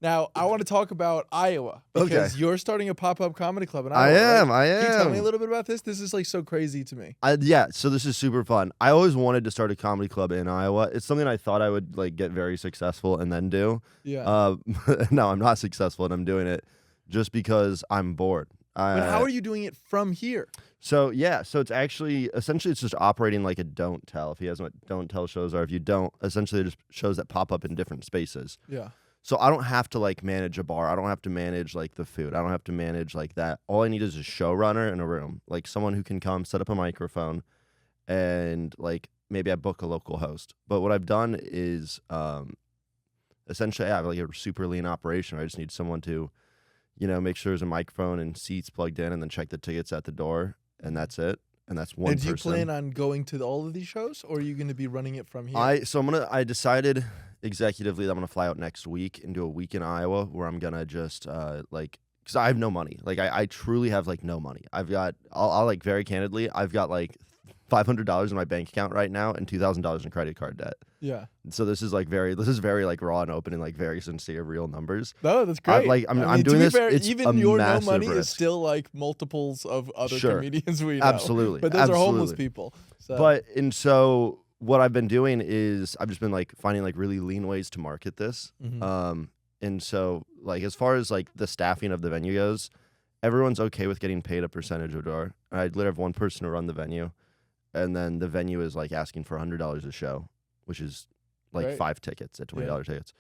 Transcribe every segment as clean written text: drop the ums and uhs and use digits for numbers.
Now, I want to talk about Iowa because you're starting a pop-up comedy club in Iowa. I am. Can you tell me a little bit about this? This is like so crazy to me. So this is super fun. I always wanted to start a comedy club in Iowa. It's something I thought I would like get very successful and then do. Yeah. No, I'm not successful and I'm doing it just because I'm bored. But how are you doing it from here? So it's actually essentially it's just operating like a don't tell. If you guys know what don't tell shows are, if you don't, essentially they're just shows that pop up in different spaces. Yeah. So I don't have to like manage a bar. I don't have to manage like the food. I don't have to manage like that. All I need is a showrunner in a room, like someone who can come set up a microphone, and like maybe I book a local host. But what I've done is essentially I have like a super lean operation. I just need someone to, make sure there's a microphone and seats plugged in, and then check the tickets at the door, and that's it. And that's one person. And do you plan on going to all of these shows, or are you going to be running it from here? I decided executively that I'm gonna fly out next week and do a week in Iowa where I'm gonna just because I have no money. Like I truly have like no money. I'll like very candidly, I've got like $500 in my bank account right now and $2,000 in credit card debt. Yeah. So this is very like raw and open and like very sincere, real numbers. No, that's great. I'm doing this. Fair, it's even a your no massive money risk. is still like multiples of other Sure. comedians we know. Absolutely. But those are homeless people. So what I've been doing is I've just been like finding like really lean ways to market this. Mm-hmm. And so like as far as like the staffing of the venue goes, everyone's okay with getting paid a percentage of door. I literally have one person to run the venue, and then the venue is like asking for $100 a show, which is like 5 tickets at $20 tickets.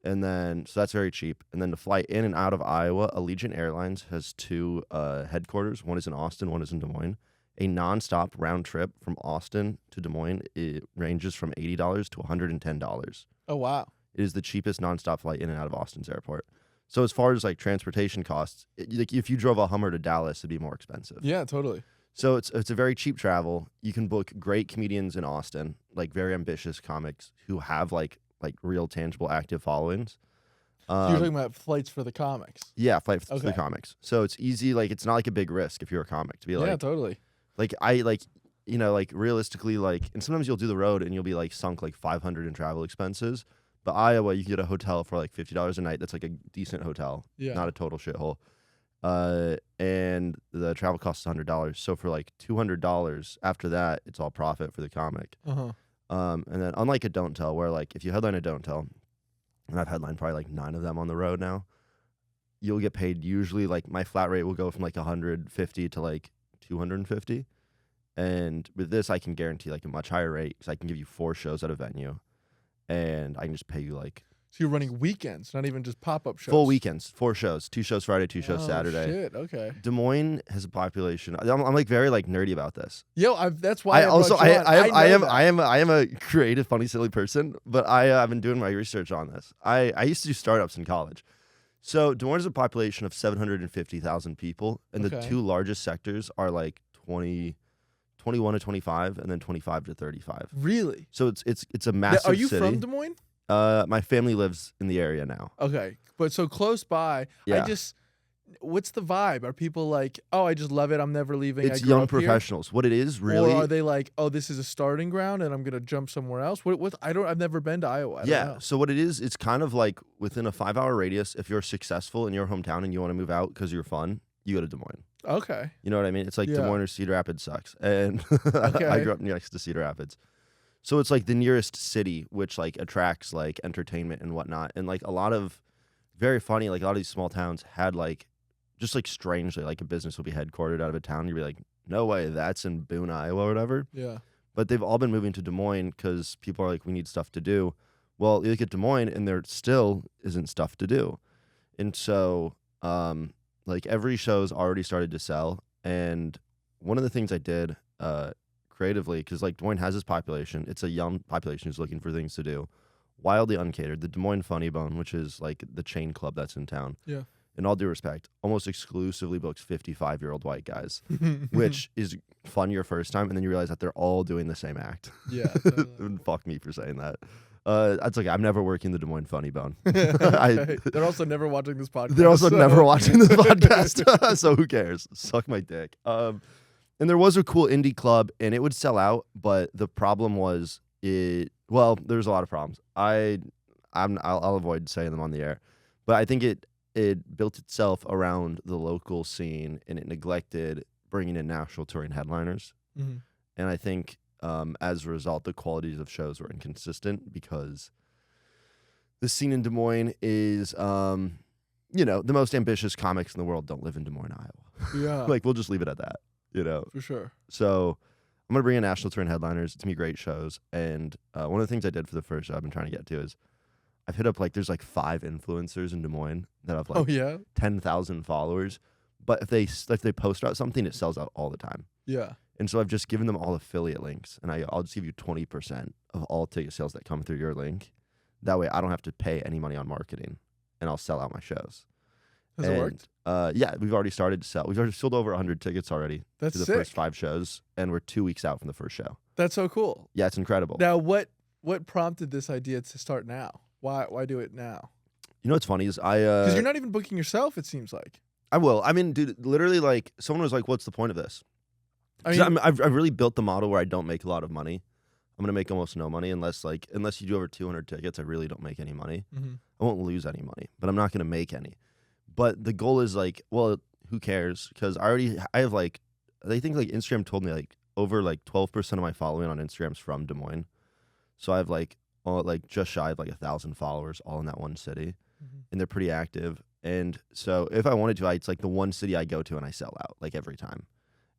And then so that's very cheap. And then to fly in and out of Iowa, Allegiant Airlines has 2 headquarters. One is in Austin, one is in Des Moines. A nonstop round trip from Austin to Des Moines, it ranges from $80 to $110. Oh, wow. It is the cheapest nonstop flight in and out of Austin's airport. So as far as like transportation costs, like if you drove a Hummer to Dallas, it'd be more expensive. Yeah, totally. So it's a very cheap travel. You can book great comedians in Austin, like very ambitious comics who have like real tangible active followings. So you're talking about flights for the comics? Yeah, flights for the comics. So it's easy. Like it's not like a big risk if you're a comic to be like. Yeah, totally. Like realistically, and sometimes you'll do the road and you'll be like sunk like $500 in travel expenses. But Iowa, you can get a hotel for like $50 a night. That's like a decent hotel, not a total shithole. And the travel costs $100. So for like $200 after that, it's all profit for the comic. Uh-huh. And then unlike a don't tell, where like if you headline a don't tell, and I've headlined probably like 9 of them on the road now, you'll get paid usually like my flat rate will go from like 150 to like 250. And with this, I can guarantee like a much higher rate because I can give you 4 shows at a venue, and I can just pay you like. So you're running weekends, not even just pop-up shows. Full weekends, 4 shows, 2 shows Friday, 2 shows Saturday. Shit, okay. Des Moines has a population. I'm like very like nerdy about this. Yo, that's why I am a creative, funny, silly person, but I've been doing my research on this. I used to do startups in college. So Des Moines has a population of 750,000 people, and the 2 largest sectors are like 21 to 25, and then 25 to 35. Really? So it's a massive city. Are you from Des Moines? My family lives in the area now. Okay, but so close by. Yeah. What's the vibe? Are people like, oh, I just love it, I'm never leaving? It's young professionals. What it is really, or are they like, oh, this is a starting ground, and I'm gonna jump somewhere else? I've never been to Iowa. I don't know. So what it is, it's kind of like within a 5-hour radius. If you're successful in your hometown and you want to move out because you're fun, you go to Des Moines. Okay. You know what I mean? It's like Des Moines or Cedar Rapids sucks, and I grew up next to Cedar Rapids. So it's like the nearest city, which like attracts like entertainment and whatnot. And like a lot of very funny, like a lot of these small towns had like, just like strangely, like a business will be headquartered out of a town. You'd be like, no way, that's in Boone, Iowa or whatever. Yeah. But they've all been moving to Des Moines because people are like, we need stuff to do. Well, you look at Des Moines and there still isn't stuff to do. And so like every show's already started to sell. And one of the things I did creatively, because like Des Moines has this population, it's a young population who's looking for things to do, wildly uncatered. The Des Moines Funny Bone, which is like the chain club that's in town, in all due respect, almost exclusively books 55-year-old white guys, which is fun your first time, and then you realize that they're all doing the same act. Yeah. Fuck me for saying that. That's okay. I'm never working the Des Moines Funny Bone. They're also never watching this podcast. They're also never watching this podcast, so who cares? Suck my dick. And there was a cool indie club, and it would sell out, but the problem was there's a lot of problems. I'll avoid saying them on the air, But I think it built itself around the local scene, and it neglected bringing in national touring headliners. Mm-hmm. And I think as a result, the qualities of shows were inconsistent because the scene in Des Moines is, the most ambitious comics in the world don't live in Des Moines, Iowa. Yeah. Like, we'll just leave it at that, For sure. So I'm going to bring in national touring headliners. It's going to be great shows. And one of the things I did for the first show I've been trying to get to is I've hit up, there's 5 influencers in Des Moines that have 10,000 followers. But if they post about something, it sells out all the time. Yeah. And so I've just given them all affiliate links, and I'll just give you 20% of all ticket sales that come through your link. That way I don't have to pay any money on marketing, and I'll sell out my shows. Has it worked? Yeah, we've already started to sell. We've already sold over 100 tickets already That's to the sick. first 5 shows, and we're 2 weeks out from the first show. That's so cool. Yeah, it's incredible. Now, what prompted this idea to start now? Why do it now? You know what's funny is Because you're not even booking yourself, it seems like. I will. I mean, dude, literally, someone was like, "What's the point of this?" I've really built the model where I don't make a lot of money. I'm gonna make almost no money unless you do over 200 tickets. I really don't make any money. Mm-hmm. I won't lose any money, but I'm not gonna make any. But the goal is well, who cares? Because I have they think Instagram told me over 12% of my following on Instagram's from Des Moines, so I have just shy of 1,000 followers all in that one city, and they're pretty active. And so if I wanted to, it's the one city I go to and I sell out every time.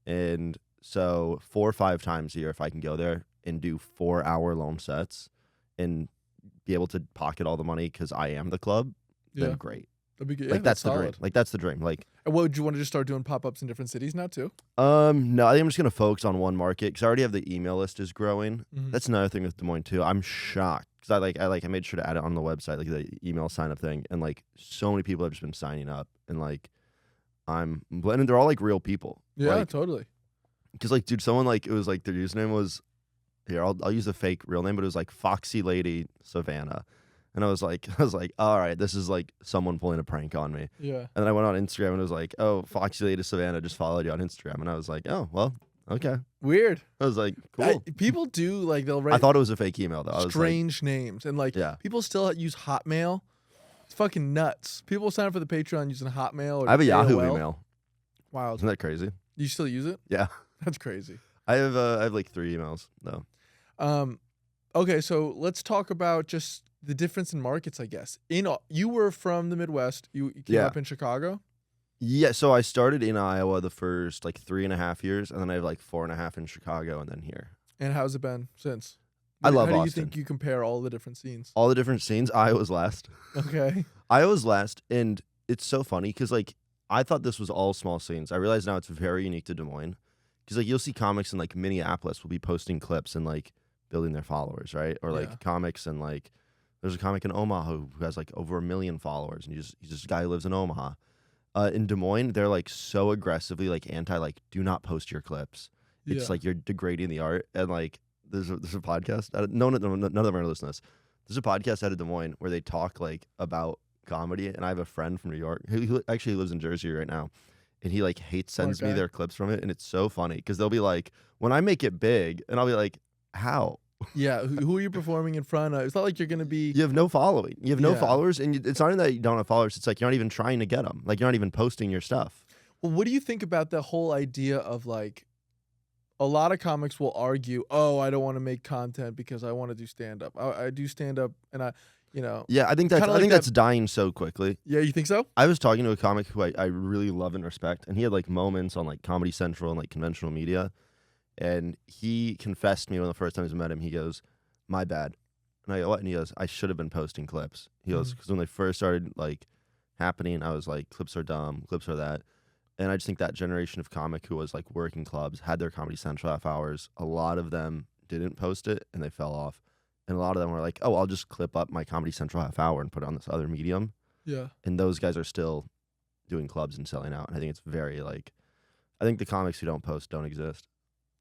And so 4 or 5 times a year, if I can go there and do 4-hour long sets and be able to pocket all the money because I am the club, then great. That'd be good. Yeah, that's the solid. dream. That's the dream. And would you want to just start doing pop-ups in different cities now too? No, I think I'm just gonna focus on one market because I already have the email list is growing. Mm-hmm. That's another thing with Des Moines too. I'm shocked because I made sure to add it on the website, the email sign up thing, and so many people have just been signing up, and and they're all real people. Yeah, totally. Because dude, someone it was their username was here. I'll use a fake real name, but it was Foxy Lady Savannah. And I was like, all right, this is someone pulling a prank on me. Yeah. And then I went on Instagram and it was oh, Foxy Lady Savannah just followed you on Instagram. And I was like, oh, well, okay. Weird. I was like, cool. People do they'll write I thought it was a fake email though. I was strange names. And people still use Hotmail. It's fucking nuts. People sign up for the Patreon using Hotmail or I have a AOL. Yahoo email. Wow. Isn't that crazy? You still use it? Yeah. That's crazy. I have 3 emails though. Okay, so let's talk about just the difference in markets, I guess. You were from the Midwest. You came up in Chicago? Yeah, so I started in Iowa the first 3.5 years, and then I have 4.5 in Chicago, and then here. And how's it been since? I love How Austin. do you think you compare all the different scenes? All the different scenes. Iowa's last. Okay. Iowa's last, and it's so funny because I thought this was all small scenes. I realize now it's very unique to Des Moines because you'll see comics in Minneapolis will be posting clips and building their followers, right? Or comics and there's a comic in Omaha who has over 1 million followers, and he's just a guy who lives in Omaha. In Des Moines, they're so aggressively anti do not post your clips. It's you're degrading the art. And there's a podcast. None of them are gonna listen to this. There's a podcast out of Des Moines where they talk about comedy, and I have a friend from New York who actually lives in Jersey right now, and he sends me their clips from it, and it's so funny because they'll be when I make it big, and I'll be how? Yeah, who are you performing in front of? It's not like you're going to be... You have no following. You have no followers, and it's not even that you don't have followers. It's you're not even trying to get them. You're not even posting your stuff. Well, what do you think about the whole idea of a lot of comics will argue, oh, I don't want to make content because I want to do stand-up. I do stand-up, and Yeah, I think that's dying so quickly. Yeah, you think so? I was talking to a comic who I really love and respect, and he had moments on Comedy Central and conventional media. And he confessed to me one of the first times I met him. He goes, "My bad." And I go, "What?" And he goes, "I should have been posting clips." He goes, "Because when they first started happening, I was clips are dumb, clips are that." And I just think that generation of comic who was working clubs had their Comedy Central half hours. A lot of them didn't post it and they fell off. And a lot of them were "Oh, I'll just clip up my Comedy Central half hour and put it on this other medium." Yeah. And those guys are still doing clubs and selling out. And I think it's very I think the comics who don't post don't exist.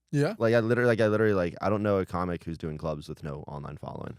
Yeah. I literally I don't know a comic who's doing clubs with no online following.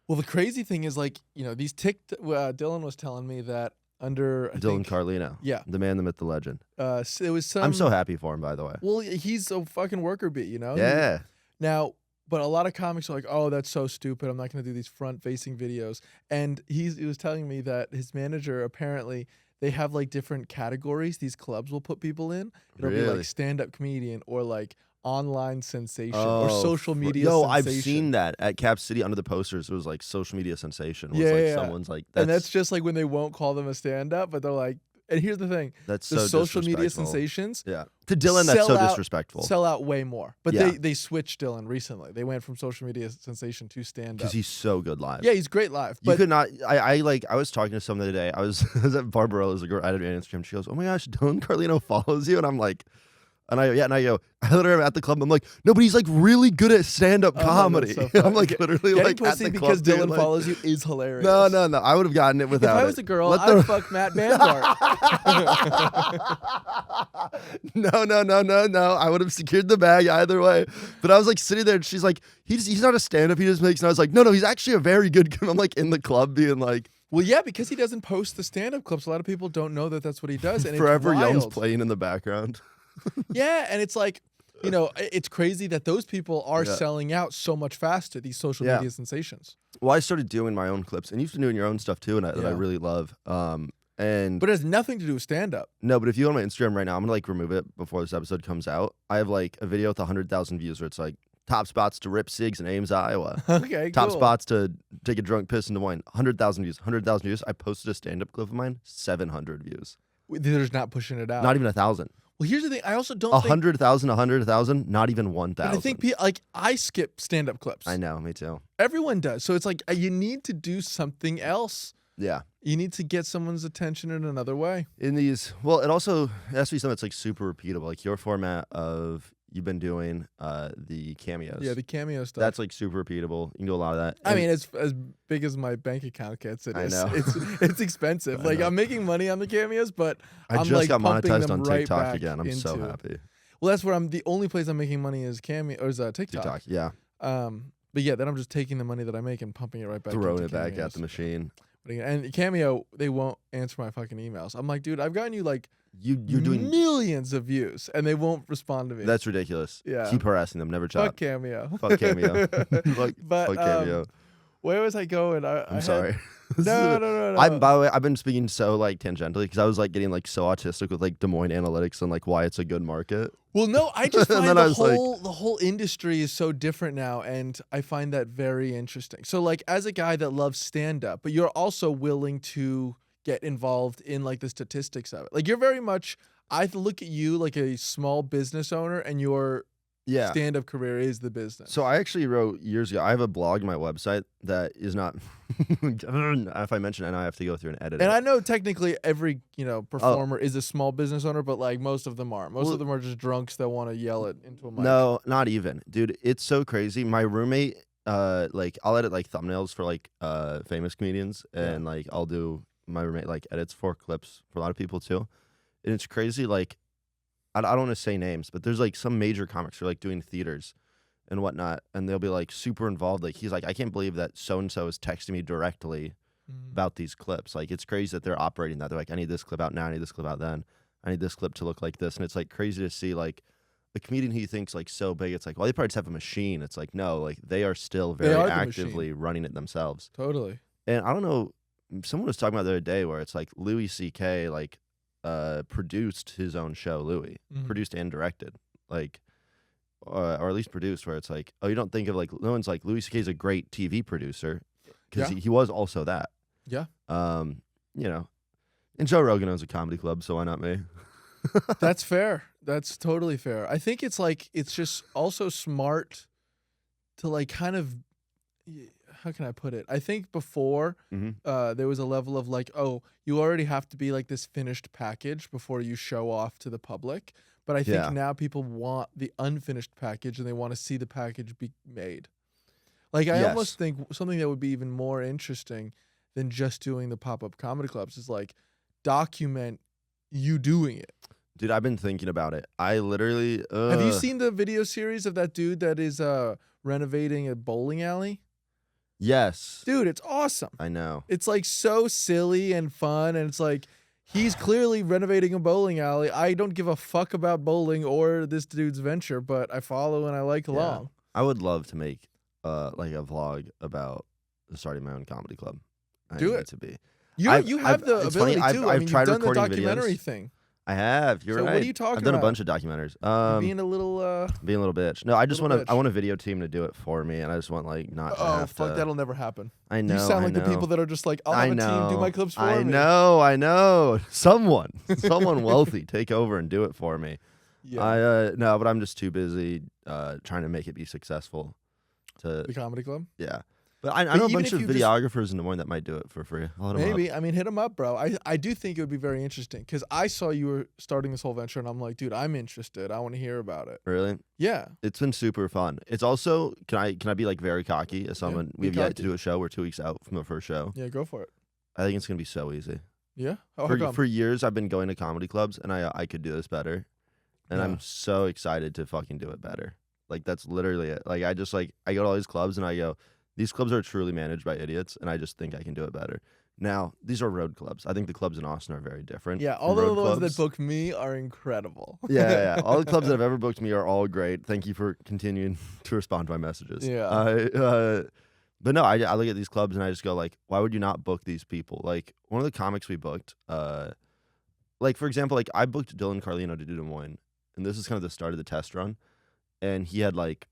Well, the crazy thing is these Dylan was telling me that under Dylan Carlino. Yeah. The man, the myth, the legend. It was some... I'm so happy for him, by the way. Well, he's a fucking worker bee, Yeah. Now, But a lot of comics are like, oh, that's so stupid. I'm not going to do these front-facing videos. And he was telling me that his manager, apparently, they have like different categories these clubs will put people in. It'll be Really? like stand-up comedian or like online sensation Oh, or social media Yo, sensation. I've seen that at Cap City under the posters. It was like social media sensation. Was Yeah, like yeah. someone's like, And that's just like when they won't call them a stand-up, but they're like, and here's the thing. that's The so social media disrespectful. sensations Yeah. To Dylan, that's sell so out- disrespectful. sell out way more. But Yeah. they switched Dylan recently. They went from social media sensation to stand-up. Because he's so good live. Yeah, he's great live. You But could not. I was talking to someone the other day. I was at Barbarella's girl. I had an Instagram. She goes, "Oh my gosh, Dylan Carlino follows you," and I'm like, and I go, I literally am at the club. I'm like, no, but he's like really good at stand-up comedy. that's so I'm like funny. literally getting like at pussy the because club, dude, Dylan like- follows you is hilarious. No. I would have gotten it If without I it. was a girl, Let I'd the- fuck Matt Banwart. No. I would have secured the bag either way. But I was like sitting there, and she's like, he's not a stand-up. He just makes. And I was like, no, he's actually a very good. I'm like in the club being like, Well, yeah, because he doesn't post the stand-up clips. A lot of people don't know that that's what he does. And Forever it's Young's wild. playing in the background. Yeah, and it's like, you know, it's crazy that those people are Yeah. selling out so much faster, these social Yeah. media sensations. Well, I started doing my own clips, and you've been doing your own stuff too, and that I Yeah. really love. And But it has nothing to do with stand-up. no, but if you go on my Instagram right now, I'm gonna like remove it before this episode comes out. I have like a video with 100,000 views where it's like top spots to rip cigs in Ames, Iowa. Okay, Top cool. spots to take a drunk piss in Des Moines. 100,000 views. 100,000 views. I posted a stand-up clip of mine. 700 views. They're just not pushing it out. Not even 1,000. Well, here's the thing. I also don't think... 100,000. 100,000. Not even But 1,000. I think like I skip stand-up clips. I know. Me too. Everyone does. So it's like you need to do something else. Yeah. You need to get someone's attention in another way. In these, well, it also has to be something that's like super repeatable. Like your format of you've been doing the cameos. Yeah, the cameo stuff. That's like super repeatable. You can do a lot of that. I And- mean, as big as my bank account gets, it I is. know. It's expensive. I Like know. I'm making money on the cameos, but I I'm just like got pumping monetized them on right TikTok back again. I'm so into- happy. Well, that's where I'm. The only place I'm making money is cameo or is TikTok. TikTok, yeah. But yeah, then I'm just taking the money that I make and pumping it right back. Throwing into it back at cameos. the machine. But again, and Cameo, they won't answer my fucking emails. I'm like, dude, I've gotten you like You're doing millions of views, and they won't respond to me. that's ridiculous. Yeah. Keep harassing them. Never Fuck chop. Cameo. Fuck Cameo. fuck, But fuck Cameo. where was I going? I'm sorry. No. By the way, I've been speaking so like tangentially because I was like getting like so autistic with like Des Moines analytics and like why it's a good market. Well, no, I just And find then the I was like- whole industry is so different now, and I find that very interesting. So, like, as a guy that loves stand up, but you're also willing to get involved in like the statistics of it. Like, you're very much. I look at you like a small business owner, and your Yeah. stand up career is the business. So I actually wrote years ago. I have a blog on my website that is not. If I mention it, I have to go through and edit And it. I know technically every performer is a small business owner, but like most of them are. Most Well- of them are just drunks that want to yell it into a mic. No, not even, dude. It's so crazy. My roommate, like, I'll edit like thumbnails for like famous comedians, and like I'll do my roommate like edits for clips for a lot of people too, and it's crazy. Like, I don't want to say names, but there's like some major comics who are like doing theaters and whatnot, and they'll be like super involved. Like, he's like, I can't believe that so and so is texting me directly about these clips. Like, it's crazy that they're operating that. They're like, I need this clip out now. I need this clip out then. I need this clip to look like this, and it's like crazy to see like. A comedian who you think's like so big, it's like, well, they probably just have a machine. It's like, no, like they are still very are the actively running it themselves. Totally. And I don't know, someone was talking about the other day where it's like Louis C.K. like produced his own show, Louis, Mhm. produced and directed, like, or at least produced. Where it's like, oh, you don't think of like no one's like Louis C.K. is a great TV producer because Yeah. he was also that. Yeah. You know, and Joe Rogan owns a comedy club, so why not me? That's fair. That's totally fair. I think it's like it's just also smart to like kind of how can I put it? I think before Mhm. there was a level of like, oh, you already have to be like this finished package before you show off to the public. But I think Yeah. now people want the unfinished package and they want to see the package be made. Like I Yes. almost think something that would be even more interesting than just doing the pop-up comedy clubs is like document you doing it. Dude, I've been thinking about it. I literally Have you seen the video series of that dude that is renovating a bowling alley? Yes. Dude, it's awesome. I know. It's like so silly and fun, and it's like he's clearly renovating a bowling alley. I don't give a fuck about bowling or this dude's venture, but I follow and I like along. I would love to make like a vlog about starting my own comedy club. I Do need it. to be. You have the It's funny, ability too. I I've mean, you've tried done the recording documentary videos. thing. I have. You're So right. what are you talking I've done a about? bunch of documentaries. You're being a little Being a little bitch. No, I just little want bitch. I want a video team to do it for me, and I just want like not to Oh have fuck, to. that'll never happen. I know. You sound I like the know. people that are just like, I'll I have a team do my know. clips for I me. know. Someone wealthy, take over and do it for me. Yeah. No, but I'm just too busy trying to make it be successful. The comedy club. Yeah. But I But know a even bunch if of you just- videographers in Des Moines that might do it for free. I'll hit 'em up. Maybe. I mean, hit them up, bro. I do think it would be very interesting because I saw you were starting this whole venture, and I'm like, dude, I'm interested. I want to hear about it. Really? Yeah. It's been super fun. It's also can I be like very cocky as someone be we've yet to cocky. do a show. We're 2 weeks out from the first show. Yeah. Go for it. I think it's gonna be so easy. Yeah. Oh, how come? For years I've been going to comedy clubs and I could do this better. And Yeah. I'm so excited to fucking do it better. Like that's literally it. Like I go to all these clubs and I go, these clubs are truly managed by idiots, and I just think I can do it better. Now, these are road clubs. I think the clubs in Austin are very different. Yeah. from All the road ones clubs. that book me are incredible. Yeah. All the clubs that have ever booked me are all great. Thank you for continuing to respond to my messages. Yeah. But no, I look at these clubs and I just go like, why would you not book these people? Like one of the comics we booked, like for example, like I booked Dylan Carlino to do Des Moines, and this is kind of the start of the test run, and he had like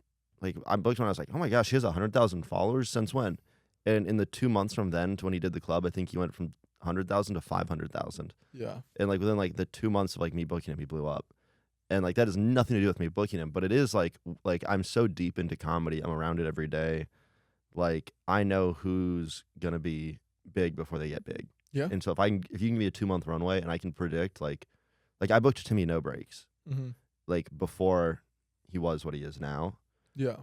I booked when I was like, oh my gosh, he has 100,000 followers since when? And in the 2 months from then to when he did the club, I think he went from 100,000 to 500,000. Yeah. And like within like the 2 months of like me booking him, he blew up. And like that has nothing to do with me booking him, but it is like I'm so deep into comedy, I'm around it every day. Like I know who's gonna be big before they get big. Yeah. And so if you can give me a 2 month runway and I can predict like I booked Timmy No Breaks Mm-hmm. like before he was what he is now. Yeah.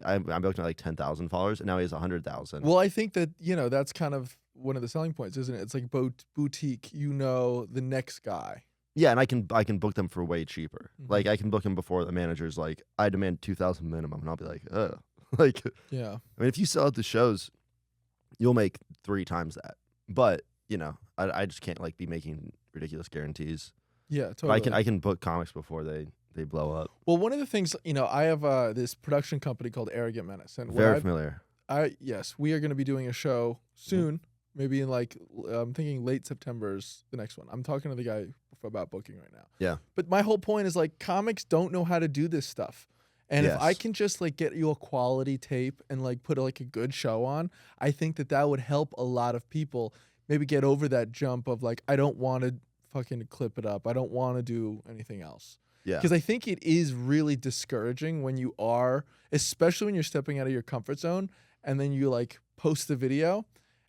I'm booked at like 10,000 followers, and now he has 100,000. Well, I think that, that's kind of one of the selling points, isn't it? It's like boutique, the next guy. Yeah, and I can book them for way cheaper. Mhm. Like I can book him before the manager's like, I demand 2,000 minimum, and I'll be like, like, Yeah. I mean, if you sell out the shows, you'll make 3 times that. But I just can't like be making ridiculous guarantees. Yeah, But totally. I can book comics before they blow up. Well, one of the things, I have this production company called Arrogant Menace, and Very familiar. yes, we are going to be doing a show soon, maybe in like I'm thinking late September is the next one. I'm talking to the guy about booking right now. Yeah. But my whole point is like comics don't know how to do this stuff. And if I Yes. can just like get you a quality tape and like put like a good show on, I think that would help a lot of people maybe get over that jump of like, I don't want to fucking clip it up. I don't want to do anything else. Yeah. Because I think it is really discouraging when you are, especially when you're stepping out of your comfort zone and then you like post the video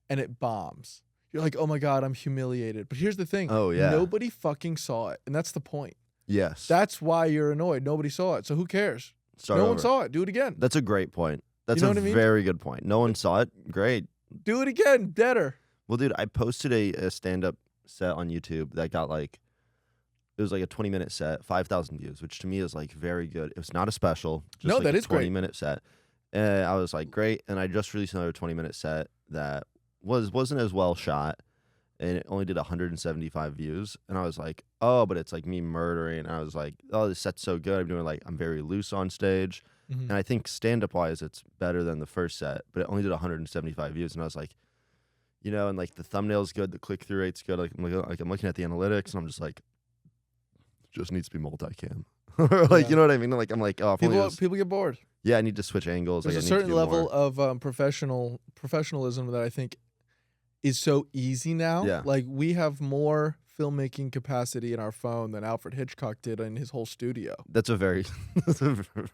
and it bombs. You're like, oh my God, I'm humiliated. But here's the thing. Oh, yeah. Nobody fucking saw it. And that's the point. Yes. That's why you're annoyed. Nobody saw it. So who cares? Start No over. one saw it. Do it again. That's a great point. That's know a what I mean? very good point. No one saw it. Great. Do it again. Deader. Well, dude, I posted a stand-up set on YouTube that got like, it was like a 20-minute set, 5,000 views, which to me is like very good. It was not a special. Just No, like that a is great. 20-minute set. And I was like, great. And I just released another 20-minute set that wasn't as well shot, and it only did 175 views. And I was like, oh, but it's like me murdering. And I was like, oh, this set's so good. I'm very loose on stage. Mhm. And I think stand-up wise, it's better than the first set, but it only did 175 views. And I was like, and like the thumbnail's good, the click-through rate's good. Like I'm looking at the analytics, and I'm just like, just needs to be multicam. Like, Yeah. you know what I mean? Like I'm like, oh, if only People this- people get bored. yeah, I need to switch angles. There's like, a I need to certain do level more. of professionalism that I think is so easy now. Yeah. Like we have more filmmaking capacity in our phone than Alfred Hitchcock did in his whole studio. That's a very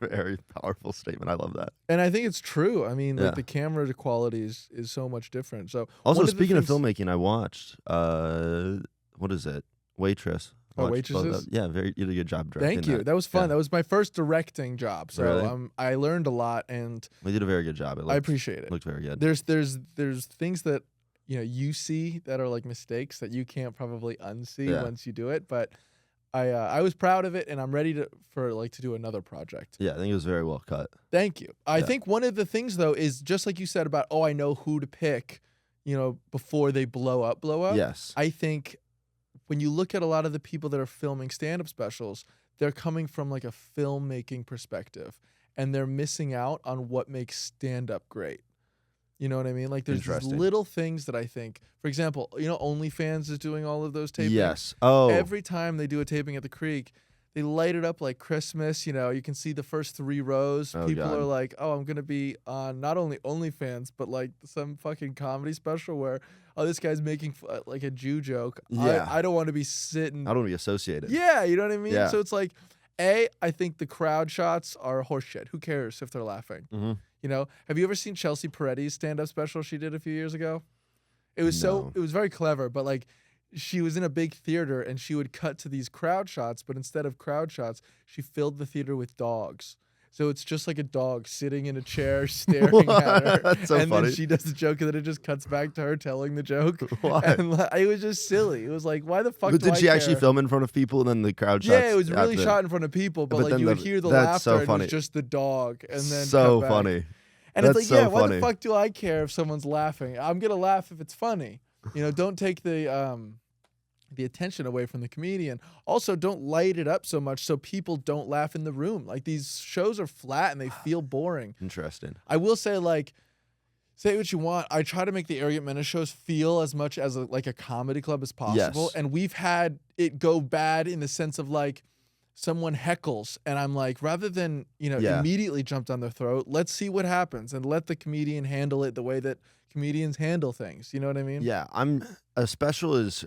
very powerful statement. I love that. And I think it's true. I mean, Yeah. like the camera quality is so much different. So Also, one of the speaking of things- filmmaking, I watched what is it? Waitress. Oh, Watched both of Waitresses? them. Yeah, you did a good job directing. Thank you. That was fun. Yeah. That was my first directing job. So Really? I learned a lot and We did a very good job. It I appreciate it. looked very good. There's things that you see that are like mistakes that you can't probably unsee Yeah. once you do it, but I was proud of it and I'm ready to do another project. Yeah, I think it was very well cut. Thank you. I Yeah. think one of the things though is just like you said about I know who to pick, before they blow up. Yes. I think when you look at a lot of the people that are filming stand-up specials, they're coming from like a filmmaking perspective. and they're missing out on what makes stand-up great. You know what I mean? Like there's these Interesting. little things that I think, for example, OnlyFans is doing all of those tapings. Yes. Oh. Every time they do a taping at the Creek, they light it up like Christmas. You can see the first 3 rows. Oh, People God. are like, oh, I'm going to be on not only OnlyFans, but like some fucking comedy special where, oh, this guy's making like a Jew joke. Yeah. I don't want to be sitting. I don't want to be associated. Yeah, you know what I mean? Yeah. So it's like, I think the crowd shots are horseshit. Who cares if they're laughing? Mm-hmm. Have you ever seen Chelsea Peretti's stand-up special she did a few years ago? It was No. it was very clever, but like she was in a big theater and she would cut to these crowd shots, but instead of crowd shots, she filled the theater with dogs. So it's just like a dog sitting in a chair staring at her. That's so and funny. then she does the joke and then it just cuts back to her telling the joke. Why? And it was just silly. It was like, why the fuck But do did I she actually care? film in front of people and then the crowd shots? Yeah, it was really after? shot in front of people, but But like then you would the- hear the that's laughter so and it funny. was just the dog. And then So cut back. funny. And That's it's like, so why funny. the fuck do I care if someone's laughing? I'm gonna laugh if it's funny. Don't take the attention away from the comedian. Also, don't light it up so much so people don't laugh in the room. Like these shows are flat and they feel boring. Interesting. I will say, like, say what you want. I try to make the Arrogant Menace shows feel as much as a comedy club as possible. Yes. And we've had it go bad in the sense of like someone heckles and I'm like, rather than, Yeah. immediately jump down their throat, let's see what happens and let the comedian handle it the way that comedians handle things. You know what I mean? Yeah, a special is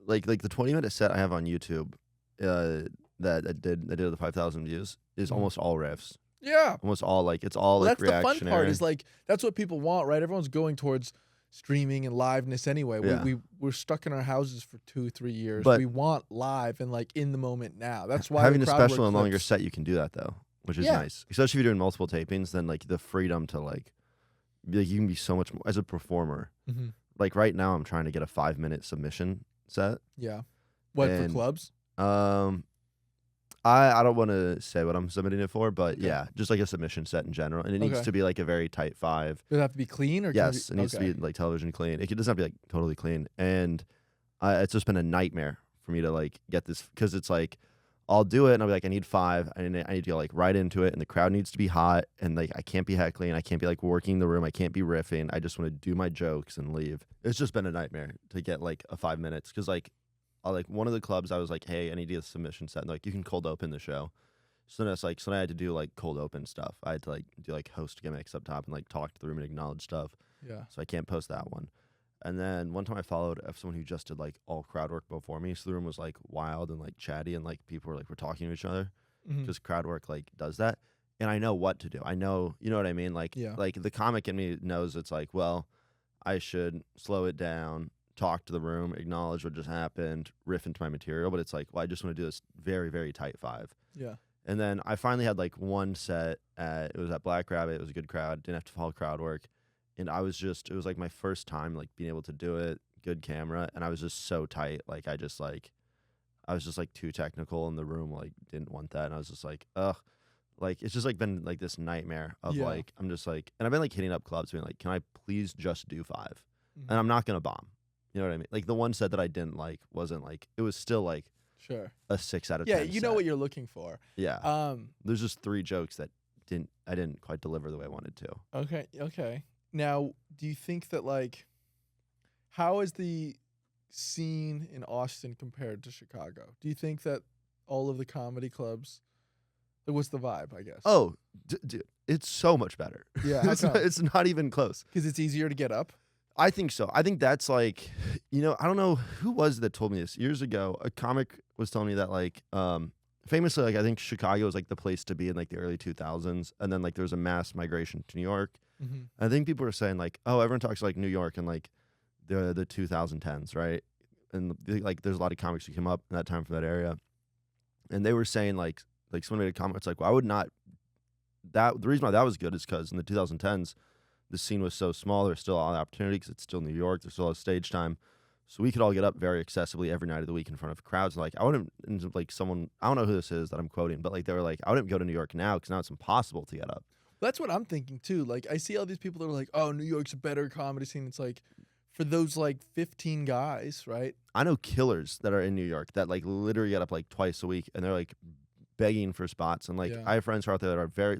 like the 20-minute set I have on YouTube that did the 5,000 views is almost all riffs. Yeah. Almost all it's all Well, like that's the reactionary. fun part is like, that's what people want, right? Everyone's going towards streaming and liveness anyway. Yeah. We're stuck in our houses for 2-3 years. But- we want live and like in the moment now. That's why having a crowd work special and longer clips. set, you can do that though, which is Yeah. nice. Especially if you're doing multiple tapings, then like the freedom to you can be so much more as a performer. Mhm. Like right now, I'm trying to get a 5-minute submission set. Yeah. What for And- clubs? I don't want to say what I'm submitting it for, but Okay. yeah, just like a submission set in general, and it needs Okay. to be like a very tight 5. Does it have to be clean or? Yes, can it needs to be like television clean. It doesn't have to be like totally clean, and it's just been a nightmare for me to like get this because it's like I'll do it and I'll be like I need 5, and I need to go like right into it, and the crowd needs to be hot, and like I can't be heckling, I can't be like working the room, I can't be riffing. I just want to do my jokes and leave. It's just been a nightmare to get like a 5 minutes because like one of the clubs I was like, hey, I need to get a submission set, and like you can cold open the show. So then I had to do like cold open stuff. I had to like do like host gimmicks up top and like talk to the room and acknowledge stuff. Yeah. So I can't post that one. And then one time I followed someone who just did like all crowd work before me. So the room was like wild and like chatty and like people were talking to each other Mhm. because crowd work like does that. And I know what to do. I know, you know what I mean? Like, Yeah. like the comic in me knows it's like, well, I should slow it down, talk to the room, acknowledge what just happened, riff into my material. But it's like, well, I just want to do this very, very tight 5. Yeah. And then I finally had like one set it was at Black Rabbit. It was a good crowd. Didn't have to follow crowd work. And it was like my first time like being able to do it, good camera. And I was just so tight. Like I was just like too technical in the room. Like didn't want that. And I was just like, ugh. Like it's just like been like this nightmare of Yeah. like, I'm just like, and I've been like hitting up clubs being like, can I please just do 5? Mhm. And I'm not going to bomb. You know what I mean? Like the one set that I didn't like wasn't like, it was still like Sure. a 6 out of Yeah, 10 you know set. what you're looking for. Yeah. There's just 3 jokes that I didn't quite deliver the way I wanted to. Okay. Now, do you think that like, how is the scene in Austin compared to Chicago? Do you think that all of the comedy clubs, like, what's the vibe? I guess. Oh, dude, it's so much better. Yeah, how come? it's not even close. Because it's easier to get up. I think so. I think that's like, I don't know who was that told me this years ago. A comic was telling me that like, famously, like I think Chicago was like the place to be in like the early 2000s, and then like there was a mass migration to New York. Mm-hmm. I think people were saying like, oh, everyone talks like New York and like the 2010s, right? And like there's a lot of comics who came up in that time from that area, and they were saying like someone made a comment. It's like, well, I would not. The reason why that was good is because in the 2010s, the scene was so small. There's still a lot of opportunity because it's still New York. There's still a lot of stage time. So we could all get up very accessibly every night of the week in front of crowds. Like I wouldn't, like someone, I don't know who this is that I'm quoting, but like they were like, I wouldn't go to New York now because now it's impossible to get up. That's what I'm thinking too. Like I see all these people that are like, "Oh, New York's a better comedy scene." It's like for those like 15 guys, right? I know killers that are in New York that like literally get up like twice a week and they're like begging for spots. And like, Yeah. I have friends who are out there that are very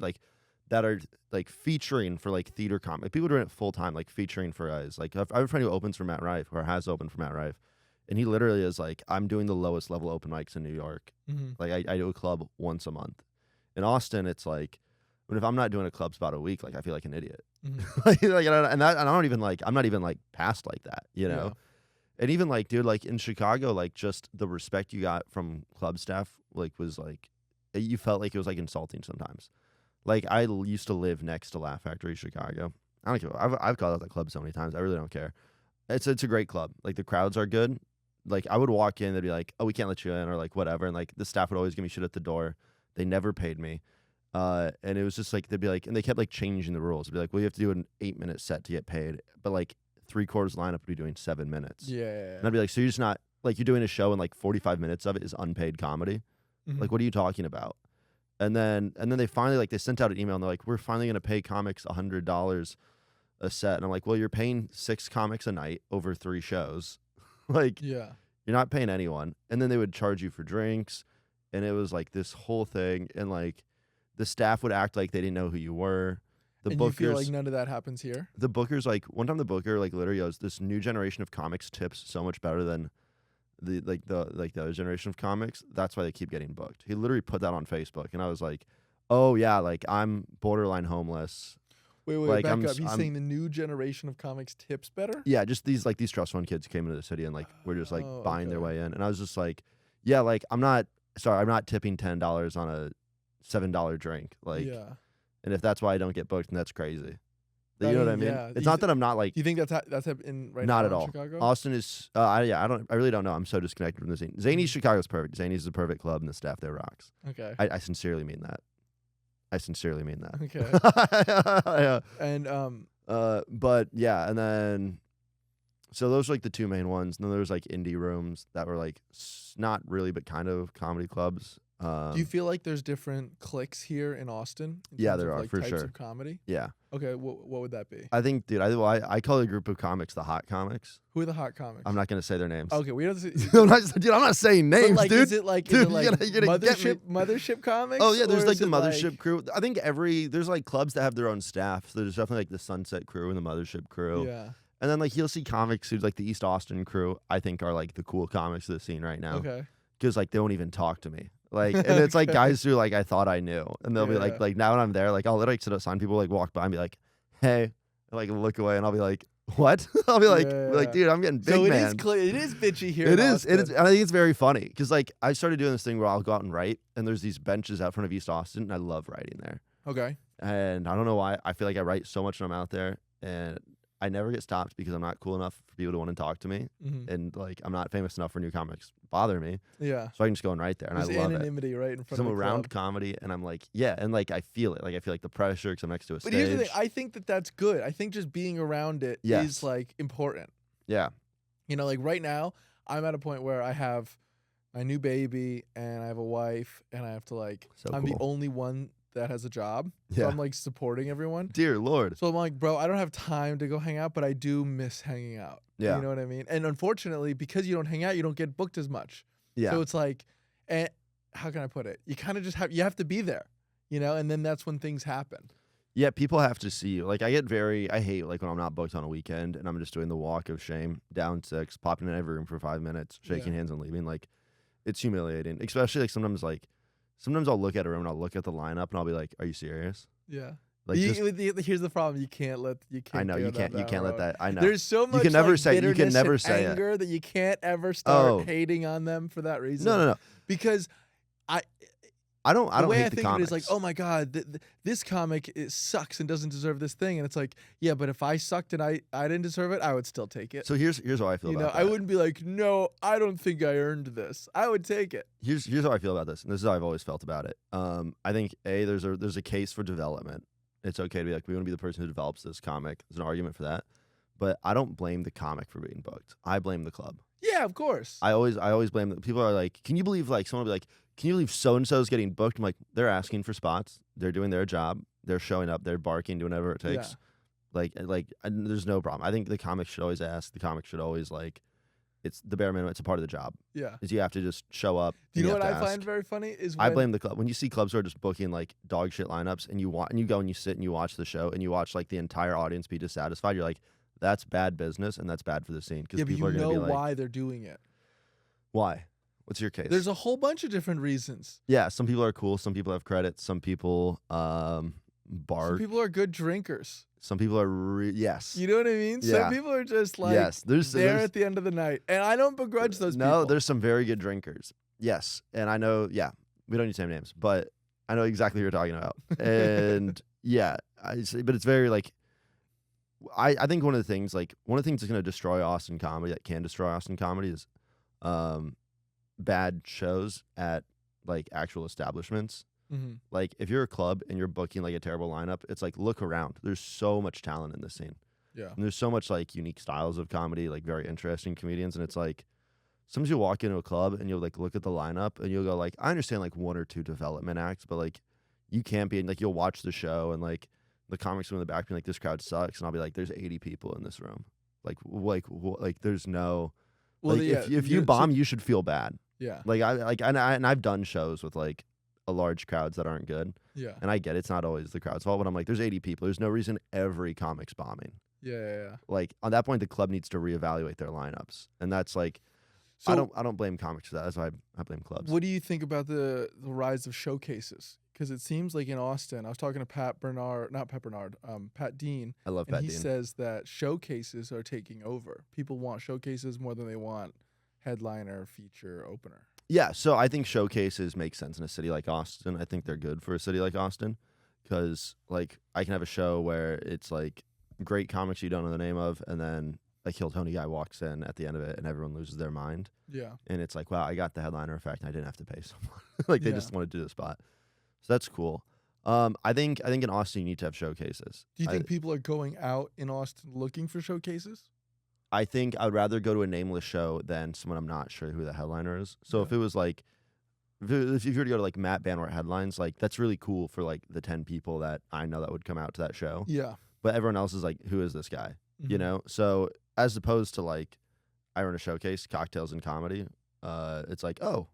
that are like featuring for like theater comedy. People doing it full time, like featuring for guys. Like I have a friend who opens for Matt Rife, or has opened for Matt Rife, and he literally is like, I'm doing the lowest level open mics in New York. Mm-hmm. Like I do a club once a month. In Austin, it's like, but if I'm not doing a club spot a week, like I feel like an idiot. Mm-hmm. and I don't even like, I'm not even like past like that, you know? Yeah. And even like, dude, like in Chicago, like just the respect you got from club staff, like was like, you felt like it was like insulting sometimes. Like I used to live next to Laugh Factory, Chicago. I don't care. I've called out that club so many times. I really don't care. It's a great club. Like the crowds are good. Like I would walk in, they'd be like, "Oh, we can't let you in," or like whatever. And like the staff would always give me shit at the door. They never paid me. And it was just like they'd be like, and they kept like changing the rules. They'd be like, "Well, you have to do an 8-minute set to get paid," but like 3/4 lineup would be doing 7 minutes. Yeah. And I'd be like, "So you're just not like you're doing a show and like 45 minutes of it is unpaid comedy? Mm-hmm. Like what are you talking about?" And then they finally like they sent out an email and they're like, "We're finally gonna pay comics $100 a set." And I'm like, "Well, you're paying 6 comics a night over 3 shows, like Yeah. you're not paying anyone." And then they would charge you for drinks, and it was like this whole thing. And like the staff would act like they didn't know who you were. The And bookers, you feel like none of that happens here? the bookers, like one time the booker like literally goes, "This new generation of comics tips so much better than the other generation of comics. That's why they keep getting booked." He literally put that on Facebook, and I was like, "Oh yeah, like I'm borderline homeless." Wait, Like, back I'm up. s- He's I'm- saying the new generation of comics tips better? Yeah, just these trust fund kids who came into the city and like were just like Oh, buying their okay. way in, and I was just like, "Yeah, like I'm not tipping $10 on a $7 drink, like, yeah. and if that's why I don't get booked, then that's crazy." You I know what I mean, mean? yeah. It's not that I'm not like Do you think that's in right not now at in all. Chicago? Austin is I really don't know. I'm so disconnected from the scene. Zany's Chicago's perfect. Zany's is a perfect club, and the staff there rocks. Okay. I sincerely mean that. I sincerely mean that. Okay. Yeah. And But yeah, and then so those are like the 2 main ones. And then there was like indie rooms that were like not really, but kind of comedy clubs. do you feel like there's different cliques here in Austin? In Yeah, terms there of, are, like, for types sure. of comedy? Yeah, Okay, what would that be? I think, dude. I call a group of comics the hot comics. Who are the hot comics? I'm not gonna say their names. Okay, we don't. I'm not saying But, names, like, dude. Is it like Dude, you're gonna get me. Mothership comics? Oh yeah, there's or like is the it, Mothership crew. I think there's like clubs that have their own staff. So there's definitely like the Sunset crew and the Mothership crew. Yeah. And then like you'll see comics who's like the East Austin crew. I think are like the cool comics of the scene right now. Okay. Because like they won't even talk to me. Like, and it's like Okay. guys who like I thought I knew, and they'll be Yeah. like now when I'm there, like I'll literally sit outside, people like walk by and be like, "Hey," and, like look away, and I'll be like, "What?" I'll be like, Yeah. "Dude, I'm getting big, So it man." is bitchy here. It in is. It is. Austin. And I think it's very funny because like I started doing this thing where I'll go out and write, and there's these benches out front of East Austin, and I love writing there. Okay. And I don't know why. I feel like I write so much when I'm out there, and I never get stopped because I'm not cool enough for people to want to talk to me, Mhm. and like I'm not famous enough for new comics bother me, Yeah. so I can just go and write there, and There's I love it. anonymity right in front Because of I'm the around club. comedy, and I'm like, yeah, and like I feel it. Like I feel like the pressure because I'm next to a But stage. here's the thing. I think that's good. I think just being around it is Yes. like important. Yeah, You know, like right now, I'm at a point where I have my new baby and I have a wife and I have to like So I'm the cool. only one that has a job. So Yeah. I'm like supporting everyone. dear Lord. So I'm like, bro, I don't have time to go hang out, but I do miss hanging out. Yeah. You know what I mean? And unfortunately, because you don't hang out, you don't get booked as much. Yeah, So it's like, and how can I put it? You kind of just have to be there, you know, and then that's when things happen. yeah. People have to see you. Like I hate like when I'm not booked on a weekend and I'm just doing the walk of shame down 6, popping in every room for 5 minutes, shaking Yeah. hands and leaving. Like it's humiliating. Especially like sometimes I'll look at a room and I'll look at the lineup and I'll be like, "Are you serious?" Yeah. Like just, Here's the problem. You can't I know go you down can't that let road. that. I know. There's so much can never like, say- you can bitterness never and say it. anger that you can't ever start Oh. hating on them for that reason. no. Because I don't the way hate I the think of it comics. is like, oh my god, this comic sucks and doesn't deserve this thing, and it's like, yeah, but if I sucked and I didn't deserve it, I would still take it. So here's how I feel You know, about I that. wouldn't be like, no, I don't think I earned this. I would take it. Here's how I feel about this, and this is how I've always felt about it. I think there's a case for development. It's okay to be like, we want to be the person who develops this comic. There's an argument for that, but I don't blame the comic for being booked. I blame the club. Yeah, of course. I always blame the people are like, can you believe like someone will be like, can you believe so and so's getting booked? I'm like, they're asking for spots. They're doing their job. They're showing up. They're barking, doing whatever it takes. Yeah. There's no problem. I think the comic should always ask. The comic should always like it's the bare minimum. It's a part of the job. Yeah. Is you have to just show up. Do you know have what to I ask. find very funny is I when blame the club. When you see clubs who are just booking like dog shit lineups, and you go and you sit and you watch the show, and you watch like the entire audience be dissatisfied, you're like, that's bad business, and that's bad for the scene, because yeah, but people you are going to know be like, why they're doing it. why? What's your case? There's a whole bunch of different reasons. Yeah, some people are cool. Some people have credit. Some people Some bark. people are good drinkers. Some people are yes. You know what I mean? Yeah. Some people are just like Yes, there's at the end of the night, and I don't begrudge those people. No, there's some very good drinkers. Yes, and I know. Yeah, we don't need to name names, but I know exactly who you're talking about. And yeah, but it's very like. I think one of the things that's going to destroy Austin comedy, that can destroy Austin comedy, is bad shows at like actual establishments. Mm-hmm. Like if you're a club and you're booking like a terrible lineup, it's like, look around. There's so much talent in this scene. Yeah. And there's so much like unique styles of comedy, like very interesting comedians. And it's like, sometimes you'll walk into a club and you'll like look at the lineup and you'll go like, I understand like one or two development acts, but like you can't be, like you'll watch the show and like the comics in the back being like, this crowd sucks. And I'll be like, there's 80 people in this room. Like there's no, Well, like yeah, if you bomb, you should feel bad. Yeah. Like I've done shows with like a large crowds that aren't good. Yeah. And I get it's not always the crowd's fault, but I'm like, there's 80 people. There's no reason every comic's bombing. Yeah. Like on that point, the club needs to reevaluate their lineups, and that's like, So I don't blame comics for that. That's why I blame clubs. what do you think about the rise of showcases? Because it seems like in Austin, I was talking to Pat Dean, I love and Pat he Dean. says that showcases are taking over. People want showcases more than they want headliner, feature, opener. Yeah, so I think showcases make sense in a city like Austin. I think they're good for a city like Austin because like I can have a show where it's like great comics you don't know the name of, and then a Kill Tony guy walks in at the end of it and everyone loses their mind. Yeah. And it's like, wow, I got the headliner effect and I didn't have to pay someone. Like they just wanted to do the spot. So that's cool. I think in Austin you need to have showcases. Do you think people are going out in Austin looking for showcases? I think I'd rather go to a nameless show than someone I'm not sure who the headliner is. So Yeah. if it was like, if you were to go to like Matt Banwart headlines, like that's really cool for like the 10 people that I know that would come out to that show. Yeah. But everyone else is like, who is this guy? You Mhm. know? So as opposed to like, I run a showcase, Cocktails and Comedy. It's like, oh,